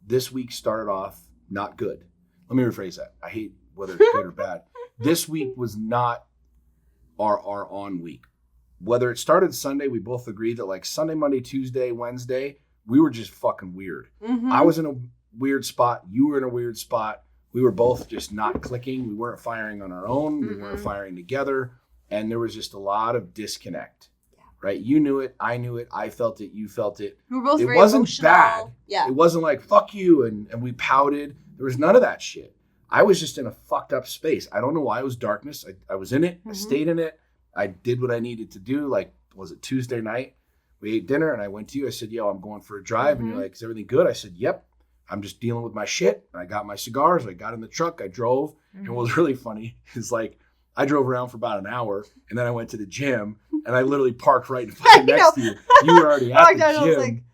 S1: this week started off not good. Let me rephrase that. I hate whether it's good or bad. This week was not our on week. Whether it started Sunday, we both agreed that, like, Sunday, Monday, Tuesday, Wednesday, we were just fucking weird. Mm-hmm. I was in a weird spot. You were in a weird spot. We were both just not clicking. We weren't firing on our own. Mm-hmm. We weren't firing together. And there was just a lot of disconnect, right? You knew it. I knew it. I felt it. You felt it.
S2: We were both
S1: it
S2: very
S1: wasn't
S2: emotional.
S1: Bad.
S2: Yeah.
S1: It wasn't like, fuck you, and we pouted. There was none of that shit. I was just in a fucked up space. I don't know why. It was darkness. I was in it. Mm-hmm. I stayed in it. I did what I needed to do. Like, was it Tuesday night? We ate dinner, and I went to you. I said, yo, I'm going for a drive. Mm-hmm. And you're like, is everything good? I said, yep. I'm just dealing with my shit. I got my cigars. I got in the truck. I drove. Mm-hmm. And what was really funny is, like, I drove around for about an hour, and then I went to the gym, and I literally parked right next to you. You were already at the gym.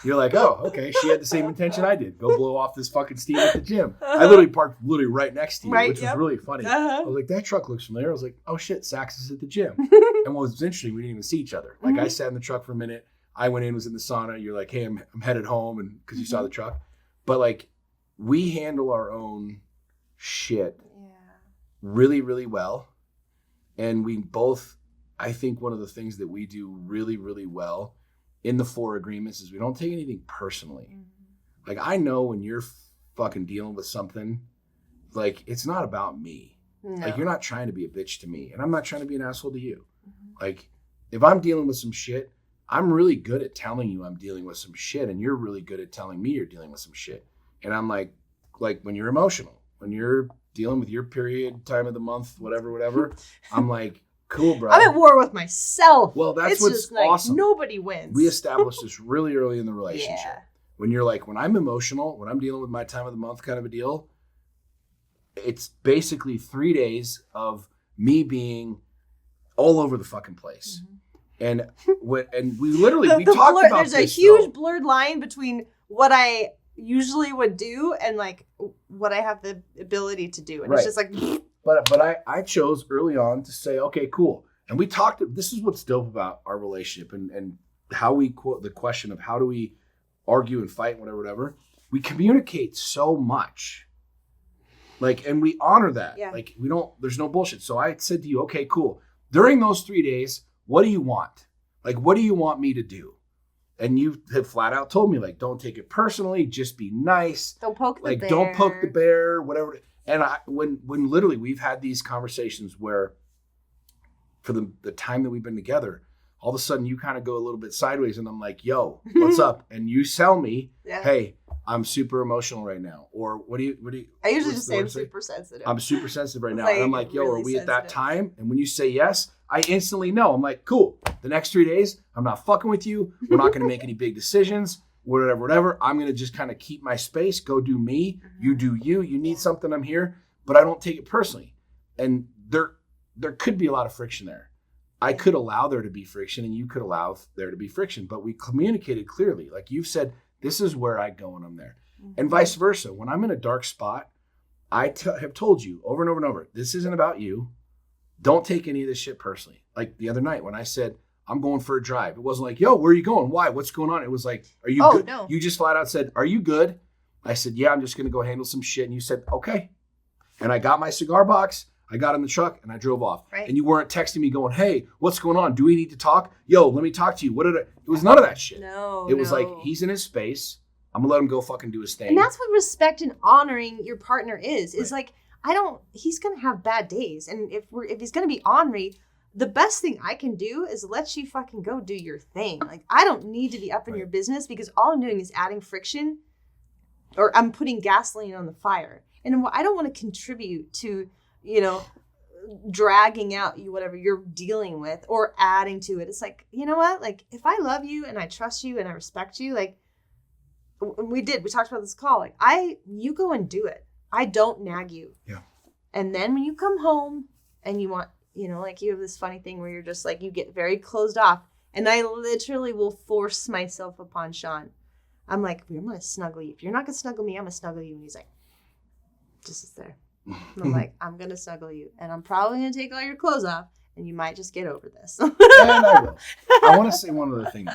S1: You're like, oh, okay. She had the same intention I did. Go blow off this fucking steam at the gym. I literally parked right next to you, which was really funny. I was like, that truck looks familiar. I was like, oh, shit, Sax is at the gym. And what was interesting, we didn't even see each other. Like, I sat in the truck for a minute. I went in, was in the sauna. You're like, hey, I'm headed home, and because you saw the truck. But, like, we handle our own shit really, really well. And we both, I think one of the things that we do really, really well in the 4 agreements is we don't take anything personally. Mm-hmm. Like, I know when you're fucking dealing with something, like, it's not about me. No. Like, you're not trying to be a bitch to me, and I'm not trying to be an asshole to you. Mm-hmm. Like, if I'm dealing with some shit, I'm really good at telling you I'm dealing with some shit, and you're really good at telling me you're dealing with some shit. And I'm like when you're emotional, when you're dealing with your period, time of the month, whatever, I'm like, cool, bro.
S2: I'm at war with myself.
S1: Well, that's what's just like, awesome.
S2: Nobody wins.
S1: We established this really early in the relationship. Yeah. When you're like, when I'm emotional, when I'm dealing with my time of the month kind of a deal, it's basically 3 days of me being all over the fucking place. Mm-hmm. And we literally we talked about
S2: there's this. There's a huge blurred line between what I usually would do and, like, what I have the ability to do. And It's just like...
S1: But I chose early on to say, okay, cool. And we talked, this is what's dope about our relationship and how we quote the question of how do we argue and fight, whatever. We communicate so much. Like, and we honor that. Yeah. Like, there's no bullshit. So I said to you, okay, cool. During those 3 days, what do you want? Like, what do you want me to do? And you have flat out told me, like, don't take it personally. Just be nice.
S2: Don't poke the bear.
S1: Like, don't poke the bear, whatever. And when literally we've had these conversations where for the time that we've been together, all of a sudden you kind of go a little bit sideways and I'm like, yo, what's up? And you tell me, hey, I'm super emotional right now. Or what do you?
S2: I usually just say I'm super sensitive.
S1: I'm super sensitive right now. And I'm like, yo, really are we sensitive at that time? And when you say yes, I instantly know. I'm like, cool. The next 3 days, I'm not fucking with you. We're not going to make any big decisions. Whatever. I'm going to just kind of keep my space, go do me. You do you. You need something, I'm here. But I don't take it personally. And there could be a lot of friction there. I could allow there to be friction and you could allow there to be friction, but we communicated clearly. Like you've said, this is where I go when I'm there. Mm-hmm. And vice versa. When I'm in a dark spot, I have told you over and over and over, this isn't about you. Don't take any of this shit personally. Like the other night when I said, I'm going for a drive. It wasn't like, yo, where are you going? Why? What's going on? It was like, are you good? No. You just flat out said, are you good? I said, yeah, I'm just going to go handle some shit. And you said, okay. And I got my cigar box. I got in the truck and I drove off. Right. And you weren't texting me going, hey, what's going on? Do we need to talk? Yo, let me talk to you. It was none of that shit.
S2: No,
S1: It was like, he's in his space. I'm going to let him go fucking do his thing.
S2: And that's what respect and honoring your partner is. Is like, he's going to have bad days. And if he's going to be ornery, the best thing I can do is let you fucking go do your thing. Like, I don't need to be up in your business because all I'm doing is adding friction or I'm putting gasoline on the fire. And I don't want to contribute to, dragging out whatever you're dealing with or adding to it. It's like, you know what? Like, if I love you and I trust you and I respect you, like we talked about this call. Like, you go and do it. I don't nag you.
S1: Yeah.
S2: And then when you come home and you want, like you have this funny thing where you're just like, you get very closed off. And I literally will force myself upon Sean. I'm like, I'm going to snuggle you. If you're not going to snuggle me, I'm going to snuggle you. And he's like, just sit there. And I'm like, I'm going to snuggle you. And I'm probably going to take all your clothes off. And you might just get over this.
S1: And I will. I want to say one other thing.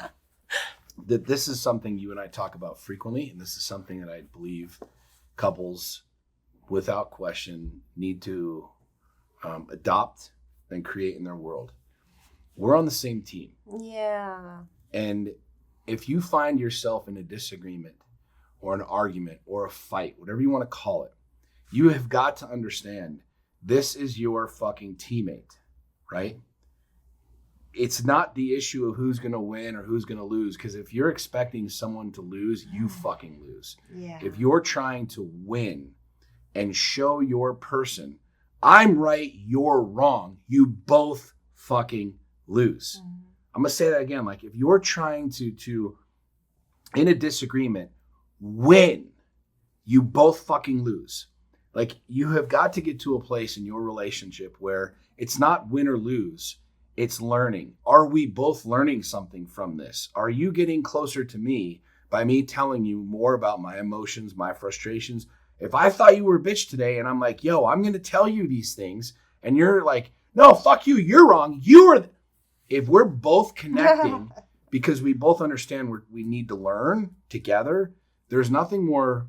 S1: That this is something you and I talk about frequently. And this is something that I believe couples, without question, need to adopt and create in their world. We're on the same team.
S2: Yeah.
S1: And if you find yourself in a disagreement or an argument or a fight, whatever you want to call it, you have got to understand this is your fucking teammate, right? It's not the issue of who's going to win or who's going to lose. Because if you're expecting someone to lose, you fucking lose.
S2: Yeah.
S1: If you're trying to win and show your person, I'm right, you're wrong, you both fucking lose. Mm-hmm. I'm going to say that again. Like, if you're trying to in a disagreement, win, you both fucking lose. Like, you have got to get to a place in your relationship where it's not win or lose, it's learning. Are we both learning something from this? Are you getting closer to me by me telling you more about my emotions, my frustrations? If I thought you were a bitch today and I'm like, yo, I'm going to tell you these things, and you're like, no, fuck you, you're wrong. If we're both connecting because we both understand we need to learn together, there's nothing more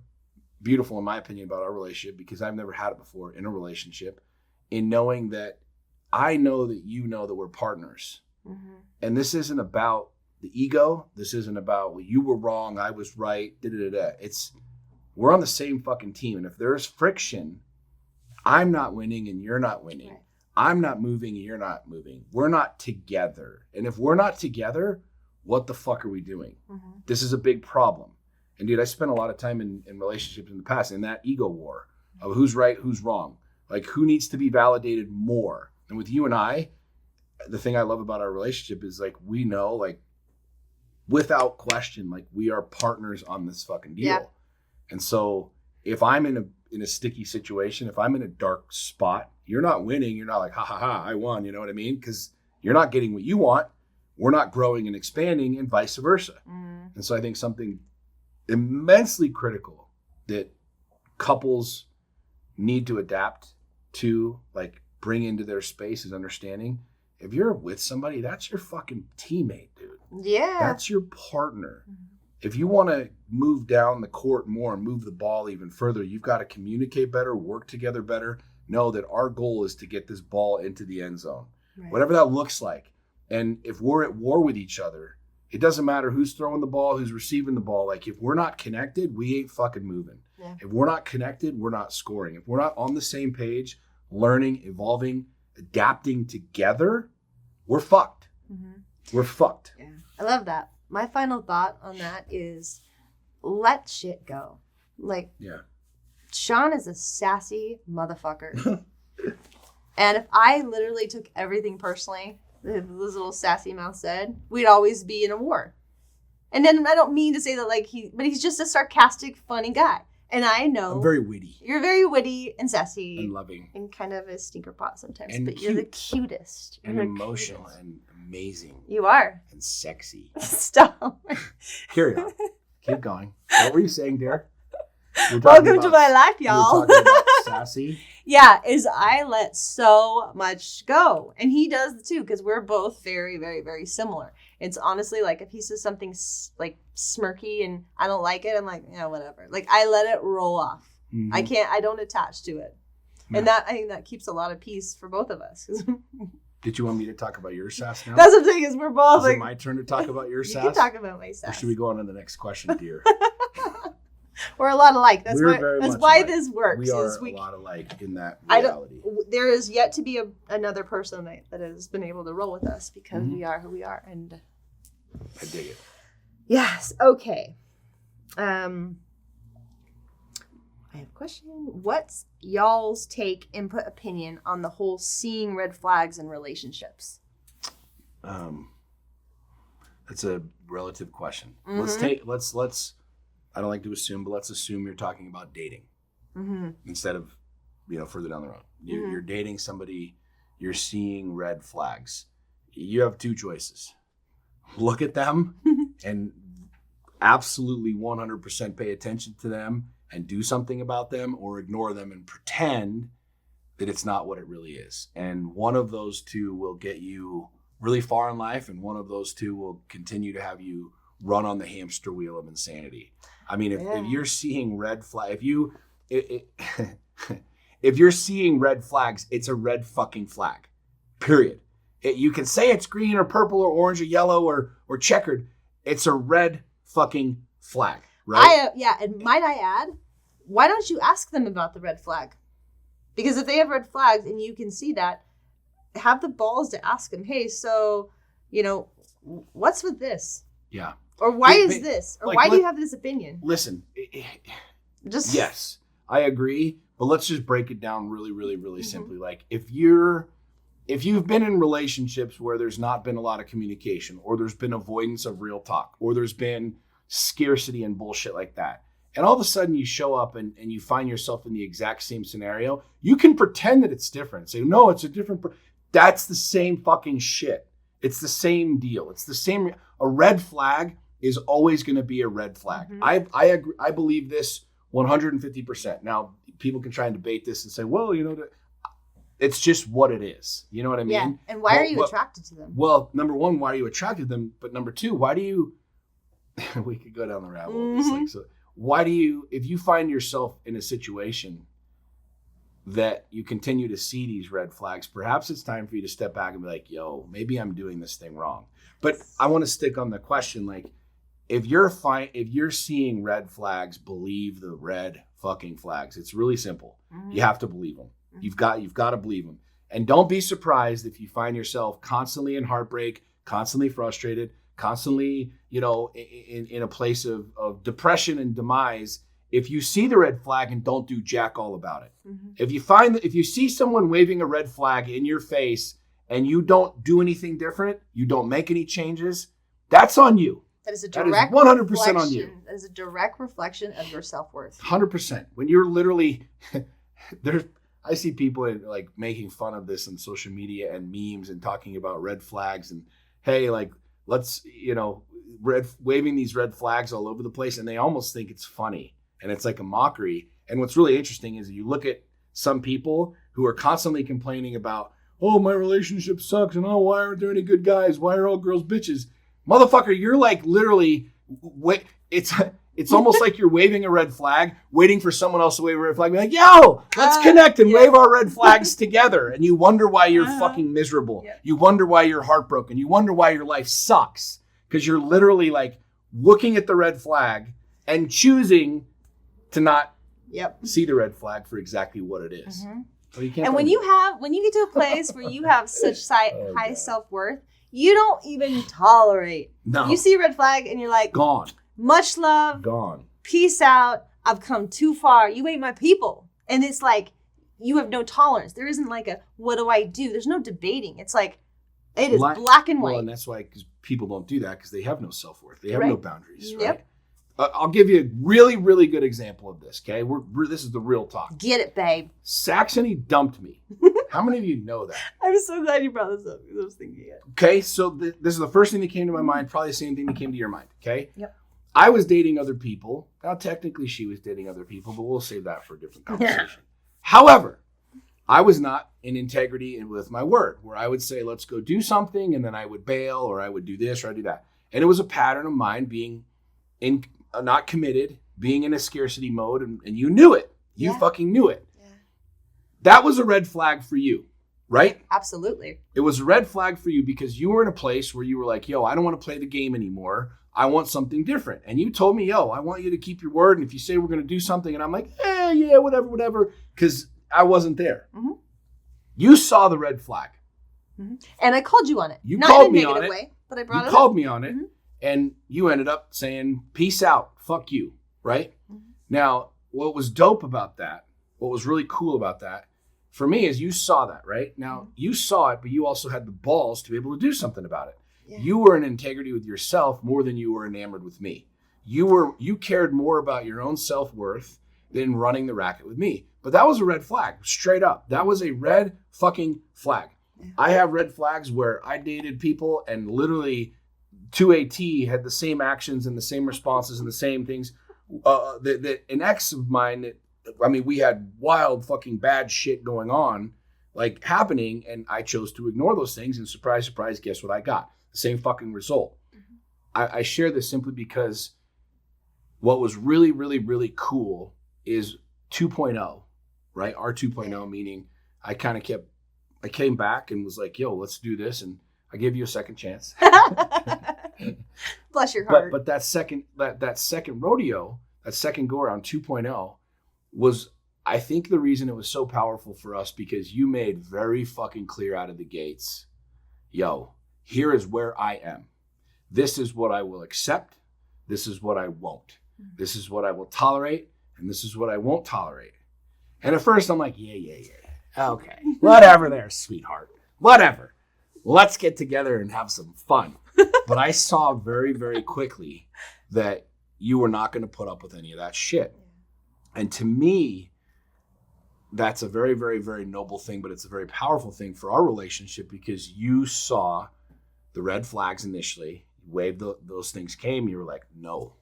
S1: beautiful, in my opinion, about our relationship, because I've never had it before in a relationship, in knowing that I know that you know that we're partners. Mm-hmm. And this isn't about the ego. This isn't about, well, you were wrong, I was right, we're on the same fucking team. And if there's friction, I'm not winning and you're not winning. Right. I'm not moving and you're not moving. We're not together. And if we're not together, what the fuck are we doing? Mm-hmm. This is a big problem. And dude, I spent a lot of time in relationships in the past in that ego war of who's right, who's wrong. Like, who needs to be validated more? And with you and I, the thing I love about our relationship is, like, we know, like, without question, like, we are partners on this fucking deal. Yeah. And so if I'm in a sticky situation, if I'm in a dark spot, you're not winning. You're not like, ha, ha, ha, I won. You know what I mean? Because you're not getting what you want. We're not growing and expanding, and vice versa. Mm. And so I think something immensely critical that couples need to adapt to, like, bring into their space, is understanding, if you're with somebody, that's your fucking teammate, dude.
S2: Yeah.
S1: That's your partner. Mm-hmm. If you want to move down the court more and move the ball even further, you've got to communicate better, work together better, know that our goal is to get this ball into the end zone, right. Whatever that looks like. And if we're at war with each other, it doesn't matter who's throwing the ball, who's receiving the ball. Like, if we're not connected, we ain't fucking moving. Yeah. If we're not connected, we're not scoring. If we're not on the same page, learning, evolving, adapting together, we're fucked. Mm-hmm. We're fucked.
S2: Yeah. I love that. My final thought on that is let shit go. Like,
S1: yeah.
S2: Sean is a sassy motherfucker. And if I literally took everything personally, this little sassy mouth said, we'd always be in a war. And then I don't mean to say that, like, but he's just a sarcastic, funny guy. And I know
S1: I'm very witty.
S2: You're very witty and sassy.
S1: And loving.
S2: And kind of a stinker pot sometimes.
S1: And
S2: but
S1: cute.
S2: You're the cutest.
S1: And
S2: You're
S1: emotional
S2: cutest.
S1: and amazing.
S2: You are.
S1: And sexy.
S2: Stop.
S1: Carry on. Keep going. What were you saying, dear?
S2: Welcome to my life, y'all.
S1: We're talking about sassy.
S2: Yeah, I let so much go. And he does too, because we're both very, very, very similar. It's honestly like if he says something like smirky and I don't like it, I'm like, yeah, whatever. Like I let it roll off. Mm-hmm. I don't attach to it. Yeah. And I think that keeps a lot of peace for both of us.
S1: Did you want me to talk about your sass now?
S2: That's the thing is we're both
S1: Is it my turn to talk about your sass?
S2: You can talk about my sass.
S1: Or should we go on to the next question, dear?
S2: We're a lot alike. That's why this works.
S1: We are a lot alike in that reality.
S2: There is yet to be another person that has been able to roll with us because we are who we are. And
S1: I dig it.
S2: Yes. Okay. I have a question. What's y'all's take, input, opinion on the whole seeing red flags in relationships?
S1: That's a relative question. Mm-hmm. Let's I don't like to assume, but let's assume you're talking about dating instead of, further down the road. You're dating somebody, you're seeing red flags. You have two choices. Look at them and absolutely 100% pay attention to them and do something about them, or ignore them and pretend that it's not what it really is. And one of those two will get you really far in life, and one of those two will continue to have you run on the hamster wheel of insanity. I mean, if you're seeing red flag, if you're seeing red flags, it's a red fucking flag, period. You can say it's green or purple or orange or yellow or checkered. It's a red fucking flag, right?
S2: And might I add, why don't you ask them about the red flag? Because if they have red flags and you can see that, have the balls to ask them, hey, so, what's with this?
S1: Yeah.
S2: Or why is this? Or why do you have this opinion?
S1: Listen, yes, I agree. But let's just break it down really, really, really simply. Like if you've been in relationships where there's not been a lot of communication, or there's been avoidance of real talk, or there's been scarcity and bullshit like that, and all of a sudden you show up and you find yourself in the exact same scenario, you can pretend that it's different. Say, no, it's a different. That's the same fucking shit. It's the same deal. It's the same. A red flag is always going to be a red flag. I agree. I believe this 150%. Now, people can try and debate this and say, well, it's just what it is. You know what I mean?
S2: Yeah. And why are you attracted to them?
S1: Well, number one, why are you attracted to them? But number two, why do you, we could go down the rabbit hole. So why do you, if you find yourself in a situation that you continue to see these red flags, perhaps it's time for you to step back and be like, yo, maybe I'm doing this thing wrong. But I want to stick on the question, like, if you're seeing red flags, believe the red fucking flags. It's really simple. You have to believe them. You've got to believe them. And don't be surprised if you find yourself constantly in heartbreak, constantly frustrated, constantly, in a place of depression and demise. If you see the red flag and don't do jack all about it. If you see someone waving a red flag in your face and you don't do anything different, you don't make any changes, that's on you.
S2: That is 100% on you. That is a direct reflection of your self-worth.
S1: 100%. When you're literally, I see people like making fun of this on social media and memes and talking about red flags and, hey, like, let's, waving these red flags all over the place. And they almost think it's funny and it's like a mockery. And what's really interesting is you look at some people who are constantly complaining about, oh, my relationship sucks. And oh, why aren't there any good guys? Why are all girls bitches? Motherfucker, you're like literally, it's almost like you're waving a red flag, waiting for someone else to wave a red flag. Be like, yo, let's connect and wave our red flags together. And you wonder why you're fucking miserable. Yeah. You wonder why you're heartbroken. You wonder why your life sucks. Because you're literally like looking at the red flag and choosing to not see the red flag for exactly what it is. So you can't.
S2: And when you get to a place where you have such high self-worth, you don't even tolerate.
S1: No.
S2: You see a red flag and you're like,
S1: gone.
S2: Much love.
S1: Gone.
S2: Peace out. I've come too far. You ain't my people. And it's like, you have no tolerance. There isn't like a, what do I do? There's no debating. It's like, it is black and white.
S1: Well, and that's why, because people don't do that because they have no self-worth. They have no boundaries, right? I'll give you a really, really good example of this, okay? This is the real talk.
S2: Get it, babe.
S1: Saxony dumped me. How many of you know that?
S2: I'm so glad you brought this up because I was thinking it.
S1: Okay, so this is the first thing that came to my mind, probably the same thing that came to your mind, okay?
S2: Yep.
S1: I was dating other people. Now, technically, she was dating other people, but we'll save that for a different conversation. However, I was not in integrity and with my word, where I would say, let's go do something, and then I would bail, or I would do this, or I'd do that. And it was a pattern of mine being not committed, being in a scarcity mode, and you knew it. You fucking knew it. Yeah. That was a red flag for you, right?
S2: Absolutely.
S1: It was a red flag for you because you were in a place where you were like, yo, I don't want to play the game anymore. I want something different. And you told me, yo, I want you to keep your word. And if you say we're going to do something, and I'm like, yeah, whatever, because I wasn't there. Mm-hmm. You saw the red flag.
S2: Mm-hmm. And I called you on it.
S1: You called me on it.
S2: Way, but I brought
S1: you
S2: it
S1: called
S2: up.
S1: me on it.
S2: Mm-hmm.
S1: And you ended up saying, peace out, fuck you, right?
S2: Mm-hmm.
S1: Now, what was dope about that, what was really cool about that, for me is you saw that, right? Now, you saw it, but you also had the balls to be able to do something about it. Yeah. You were in integrity with yourself more than you were enamored with me. You cared more about your own self-worth than running the racket with me. But that was a red flag, straight up. That was a red fucking flag. Yeah. I have red flags where I dated people and literally to a T had the same actions and the same responses and the same things. That an ex of mine, we had wild fucking bad shit going on, like happening, and I chose to ignore those things. And surprise, surprise, guess what I got? The same fucking result. Mm-hmm. I share this simply because what was really, really, really cool is 2.0, right? Our 2.0, meaning I came back and was like, yo, let's do this. And I gave you a second chance.
S2: Bless your heart.
S1: But that second rodeo, that second go around 2.0 was, I think, the reason it was so powerful for us because you made very fucking clear out of the gates, yo, here is where I am. This is what I will accept. This is what I won't. This is what I will tolerate. And this is what I won't tolerate. And at first I'm like, yeah. Okay, whatever there, sweetheart. Whatever. Let's get together and have some fun. But I saw very, very quickly that you were not going to put up with any of that shit. And to me, that's a very, very, very noble thing, but it's a very powerful thing for our relationship because you saw the red flags initially, waved those things came, you were like, no.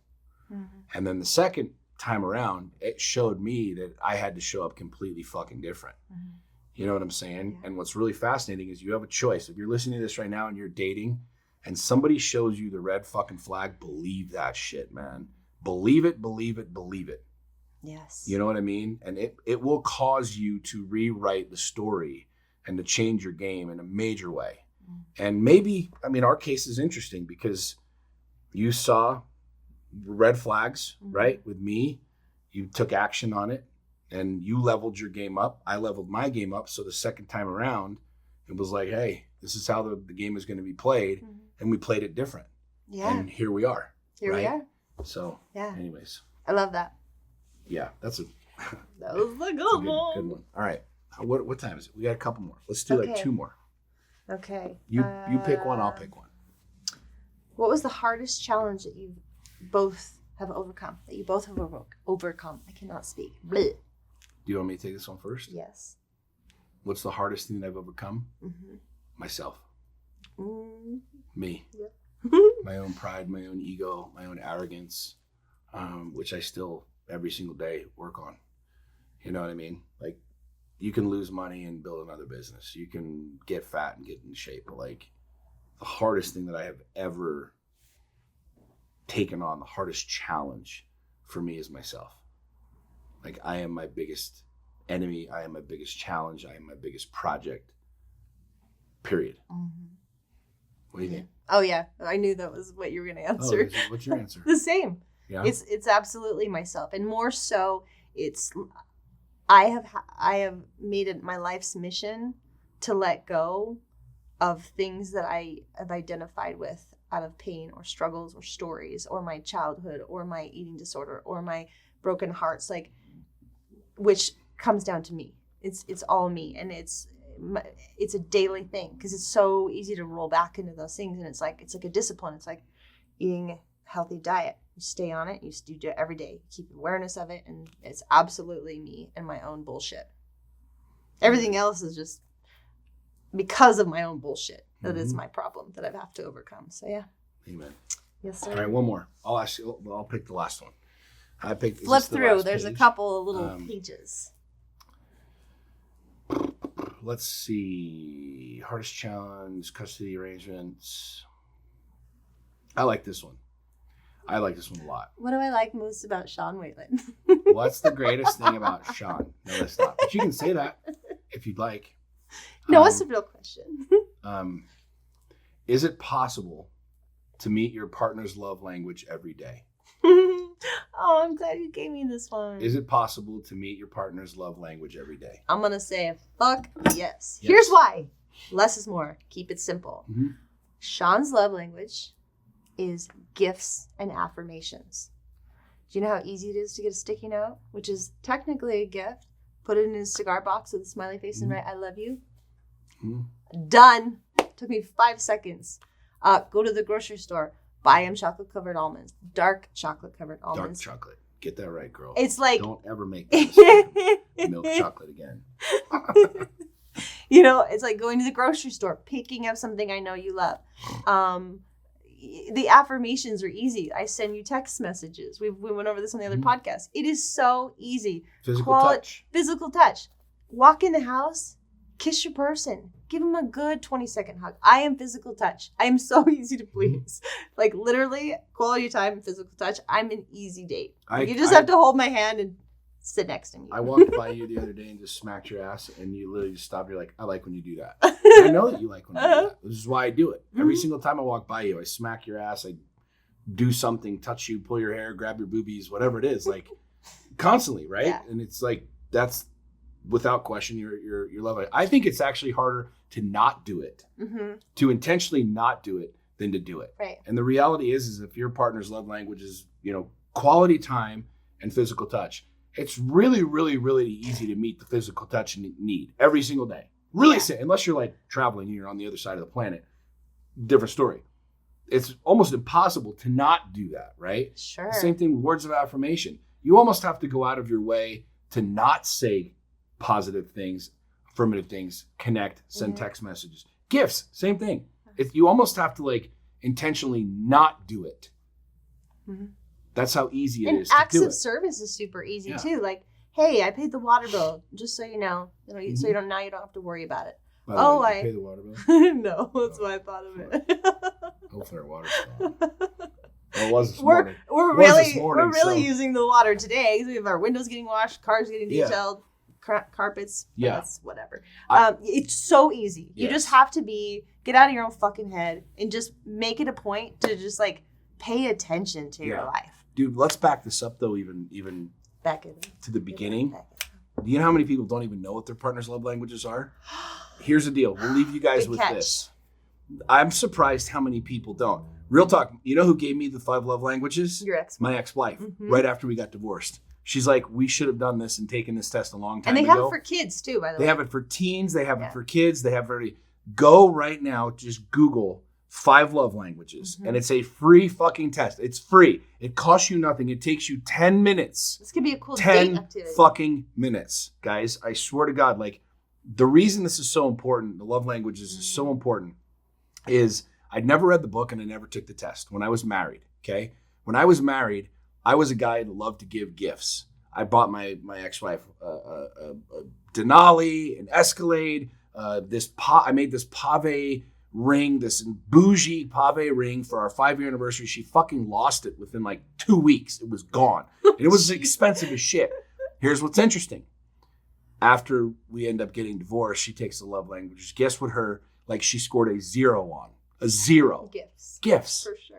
S1: Mm-hmm. And then the second time around, it showed me that I had to show up completely fucking different. Mm-hmm. You know what I'm saying? Yeah. And what's really fascinating is you have a choice. If you're listening to this right now and you're dating and somebody shows you the red fucking flag, believe that shit, man. Believe it.
S2: Yes.
S1: You know what I mean? And it will cause you to rewrite the story and to change your game in a major way. Mm. And maybe, our case is interesting because you saw red flags, right? With me, you took action on it. And you leveled your game up. I leveled my game up. So the second time around, it was like, hey, this is how the game is going to be played. Mm-hmm. And we played it different. Yeah. And here we are.
S2: Here we are.
S1: So, anyways.
S2: I love that.
S1: Yeah, that was
S2: a good one.
S1: All right. What time is it? We got a couple more. Let's do like two more.
S2: Okay.
S1: You pick one, I'll pick one.
S2: What was the hardest challenge that you both have overcome? I cannot speak. Bleh.
S1: Do you want me to take this one first?
S2: Yes.
S1: What's the hardest thing that I've overcome?
S2: Mm-hmm.
S1: Myself.
S2: Mm-hmm.
S1: Me.
S2: Yep.
S1: My own pride, my own ego, my own arrogance, which I still every single day work on. You know what I mean? Like, you can lose money and build another business. You can get fat and get in shape. But like, the hardest thing that I have ever taken on, the hardest challenge for me is myself. Like, I am my biggest enemy. I am my biggest challenge. I am my biggest project. Period. Mm-hmm. What do you think?
S2: Oh, yeah. I knew that was what you were going to answer.
S1: Oh, what's your answer?
S2: The same.
S1: Yeah.
S2: It's absolutely myself. And more so, I have made it my life's mission to let go of things that I have identified with out of pain or struggles or stories or my childhood or my eating disorder or my broken hearts, like, which comes down to me. It's all me, and it's a daily thing because it's so easy to roll back into those things, and it's like a discipline. It's like eating a healthy diet. You stay on it. You do it every day. You keep awareness of it. And it's absolutely me and my own bullshit. Everything else is just because of my own bullshit. That is my problem that I have to overcome. So, yeah.
S1: Amen.
S2: Yes, sir.
S1: All right, one more. I'll ask you. I'll pick the last one. I picked.
S2: Flip through. There's a couple of little pages.
S1: Let's see. Hardest challenge, custody arrangements. I like this one. I like this one a lot.
S2: What do I like most about Sean Whalen?
S1: What's the greatest thing about Sean? No, that's not. But you can say that if you'd like.
S2: No, it's a real question.
S1: Is it possible to meet your partner's love language every day?
S2: Oh, I'm glad you gave me this one.
S1: Is it possible to meet your partner's love language every day?
S2: I'm going to say fuck yes. Here's why. Less is more. Keep it simple. Mm-hmm. Sean's love language is gifts and affirmations. Do you know how easy it is to get a sticky note, which is technically a gift? Put it in his cigar box with a smiley face and write, I love you. Mm-hmm. Done. Took me 5 seconds. Go to the grocery store. Buy him chocolate-covered almonds. Dark chocolate-covered almonds.
S1: Dark chocolate. Get that right, girl.
S2: It's like...
S1: Don't ever make that milk chocolate again.
S2: You know, it's like going to the grocery store, picking up something I know you love. The affirmations are easy. I send you text messages. We went over this on the other podcast. It is so easy.
S1: Physical touch.
S2: Physical touch. Walk in the house, kiss your person. Give them a good 20-second hug. I am physical touch. I am so easy to please. Like literally, quality time and physical touch. I'm an easy date. You just have to hold my hand and sit next to me.
S1: I walked by you the other day and just smacked your ass, and you literally just stopped. You're like, I like when you do that. I know that you like when I do that. This is why I do it. Every single time I walk by you, I smack your ass. I do something, touch you, pull your hair, grab your boobies, whatever it is. Like constantly, right? Yeah. And it's like that's without question your love. I think it's actually harder to not do it, to intentionally not do it than to do it.
S2: Right.
S1: And the reality is if your partner's love language is, quality time and physical touch, it's really, really, really easy to meet the physical touch need every single day. Really, unless you're like traveling and you're on the other side of the planet, different story. It's almost impossible to not do that, right?
S2: Sure.
S1: Same thing with words of affirmation. You almost have to go out of your way to not say positive things, affirmative things, connect, send text messages. Gifts, same thing. If you almost have to like intentionally not do it. That's how easy it is to do it.
S2: And acts of service is super easy too. Like, hey, I paid the water bill, just so you know, so you don't have to worry about it.
S1: By the way, you pay the water bill?
S2: No, that's why I thought of it.
S1: Hopefully our water's gone. Well, it was this
S2: morning. We're really
S1: so.
S2: Using the water today. We have our windows getting washed, cars getting detailed, carpets. That's whatever. It's so easy. You just have to get out of your own fucking head and just make it a point to just like pay attention to your life.
S1: Dude, let's back this up though, even
S2: back it
S1: to the beginning. Do you know how many people don't even know what their partner's love languages are? Here's the deal. We'll leave you guys with this. I'm surprised how many people don't. Real talk. You know who gave me the 5 love languages?
S2: Your ex.
S1: My ex-wife. Right after we got divorced. She's like, we should have done this and taken this test a long time ago.
S2: And they have it for kids too, by the way.
S1: They have it for teens. They have it for kids. They have it already. Go right now. Just Google 5 love languages. And it's a free fucking test. It's free. It costs you nothing. It takes you 10 minutes.
S2: This could be a cool
S1: 10
S2: date activity.
S1: Fucking minutes. Guys, I swear to God, like the reason this is so important, the love languages is so important, is I'd never read the book and I never took the test when I was married. Okay. When I was married, I was a guy that loved to give gifts. I bought my ex-wife a Denali, an Escalade, I made this pave ring, this bougie pave ring for our 5-year anniversary. She fucking lost it within like 2 weeks. It was gone. And it was expensive as shit. Here's what's interesting. After we end up getting divorced, she takes the love languages. Guess what she scored a 0 on. A 0. Gifts. For sure.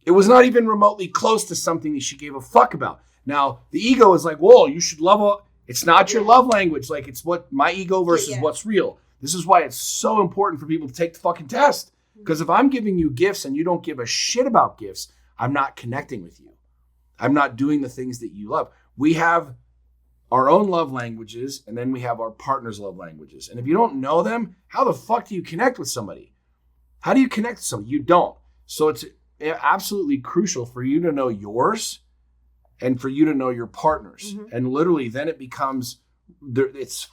S1: It was not even remotely close to something that she gave a fuck about. Now, the ego is like, whoa, you should love it's not your love language. Like, it's what my ego versus what's real. This is why it's so important for people to take the fucking test. Because if I'm giving you gifts and you don't give a shit about gifts, I'm not connecting with you. I'm not doing the things that you love. We have our own love languages, and then we have our partner's love languages. And if you don't know them, how the fuck do you connect with somebody? How do you connect with somebody? You don't. So absolutely crucial for you to know yours and for you to know your partners. Mm-hmm. And literally then it becomes, it's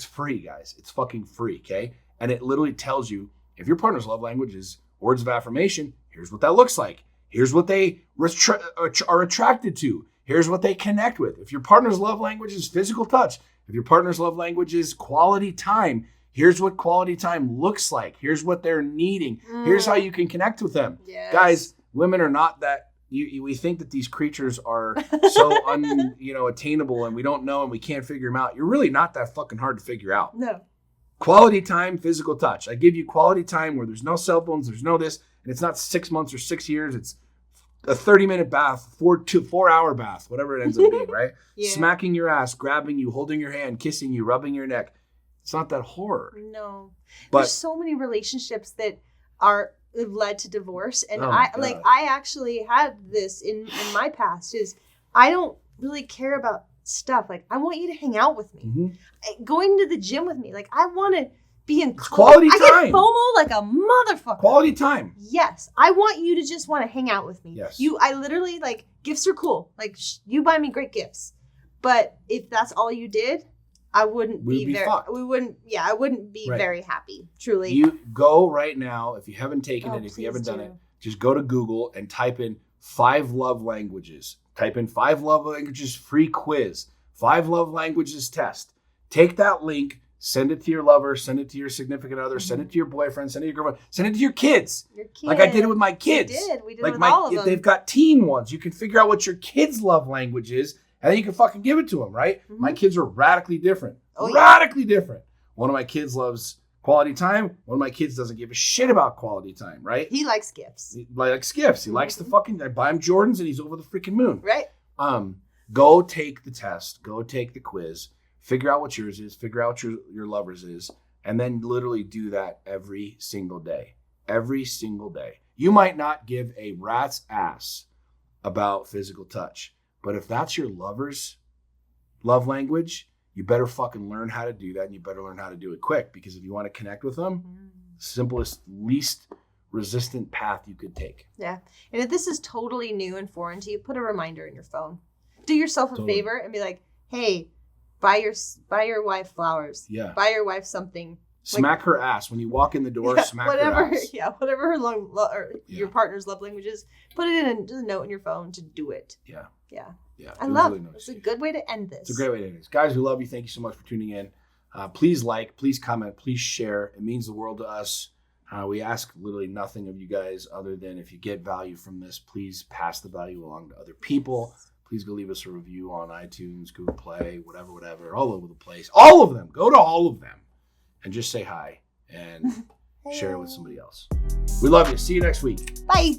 S1: free, guys. It's fucking free, okay? And it literally tells you if your partner's love language is words of affirmation, here's what that looks like. Here's what they are attracted to. Here's what they connect with. If your partner's love language is physical touch, if your partner's love language is quality time, here's what quality time looks like. Here's what they're needing. Here's how you can connect with them.
S2: Yes.
S1: Guys, women are not that. We think that these creatures are so attainable and we don't know and we can't figure them out. You're really not that fucking hard to figure out.
S2: No.
S1: Quality time, physical touch. I give you quality time where there's no cell phones, there's no this, and it's not 6 months or 6 years. It's a 30-minute bath, 4-hour bath, whatever it ends up being, right? Yeah. Smacking your ass, grabbing you, holding your hand, kissing you, rubbing your neck. It's not that hard.
S2: No. But there's so many relationships that have led to divorce. And I actually had this in my past is I don't really care about stuff. Like, I want you to hang out with me. Mm-hmm. Going to the gym with me. Like, I want to be in
S1: quality time.
S2: I get FOMO like a motherfucker.
S1: Quality time.
S2: Yes. I want you to just want to hang out with me.
S1: Yes.
S2: I literally, like, gifts are cool. Like, you buy me great gifts. But if that's all you did, I wouldn't be very, I wouldn't be very happy, truly.
S1: You go right now, if you haven't taken it, if you haven't done it, just go to Google and type in 5 love languages. Type in 5 love languages free quiz, 5 love languages test. Take that link, send it to your lover, send it to your significant other, send it to your boyfriend, send it to your girlfriend, send it to your kids. Like I did it with my kids.
S2: We did it with all of them.
S1: They've got teen ones. You can figure out what your kids' love language is, and then you can fucking give it to them, right? Mm-hmm. My kids are radically different. Radically different. One of my kids loves quality time. One of my kids doesn't give a shit about quality time, right?
S2: He likes gifts.
S1: He likes gifts. He likes the fucking, I buy him Jordans and he's over the freaking moon.
S2: Right.
S1: Go take the test. Go take the quiz. Figure out what yours is. Figure out what your lover's is. And then literally do that every single day. Every single day. You might not give a rat's ass about physical touch. But if that's your lover's love language, you better fucking learn how to do that, and you better learn how to do it quick, because if you want to connect with them, simplest, least resistant path you could take.
S2: Yeah. And if this is totally new and foreign to you, put a reminder in your phone. Do yourself a favor and be like, hey, buy your wife flowers.
S1: Yeah.
S2: Buy your wife something.
S1: Smack her ass. When you walk in the door, smack her ass.
S2: Yeah, whatever her your partner's love language is, put it in just a note in your phone to do it.
S1: Yeah.
S2: Yeah.
S1: Yeah.
S2: I love it. It's a good way to end this.
S1: It's a great way to end this. Guys, we love you. Thank you so much for tuning in. Please like, please comment, please share. It means the world to us. We ask literally nothing of you guys other than if you get value from this, please pass the value along to other people. Please go leave us a review on iTunes, Google Play, whatever, all over the place. All of them. Go to all of them and just say hi and share it with somebody else. We love you. See you next week.
S2: Bye.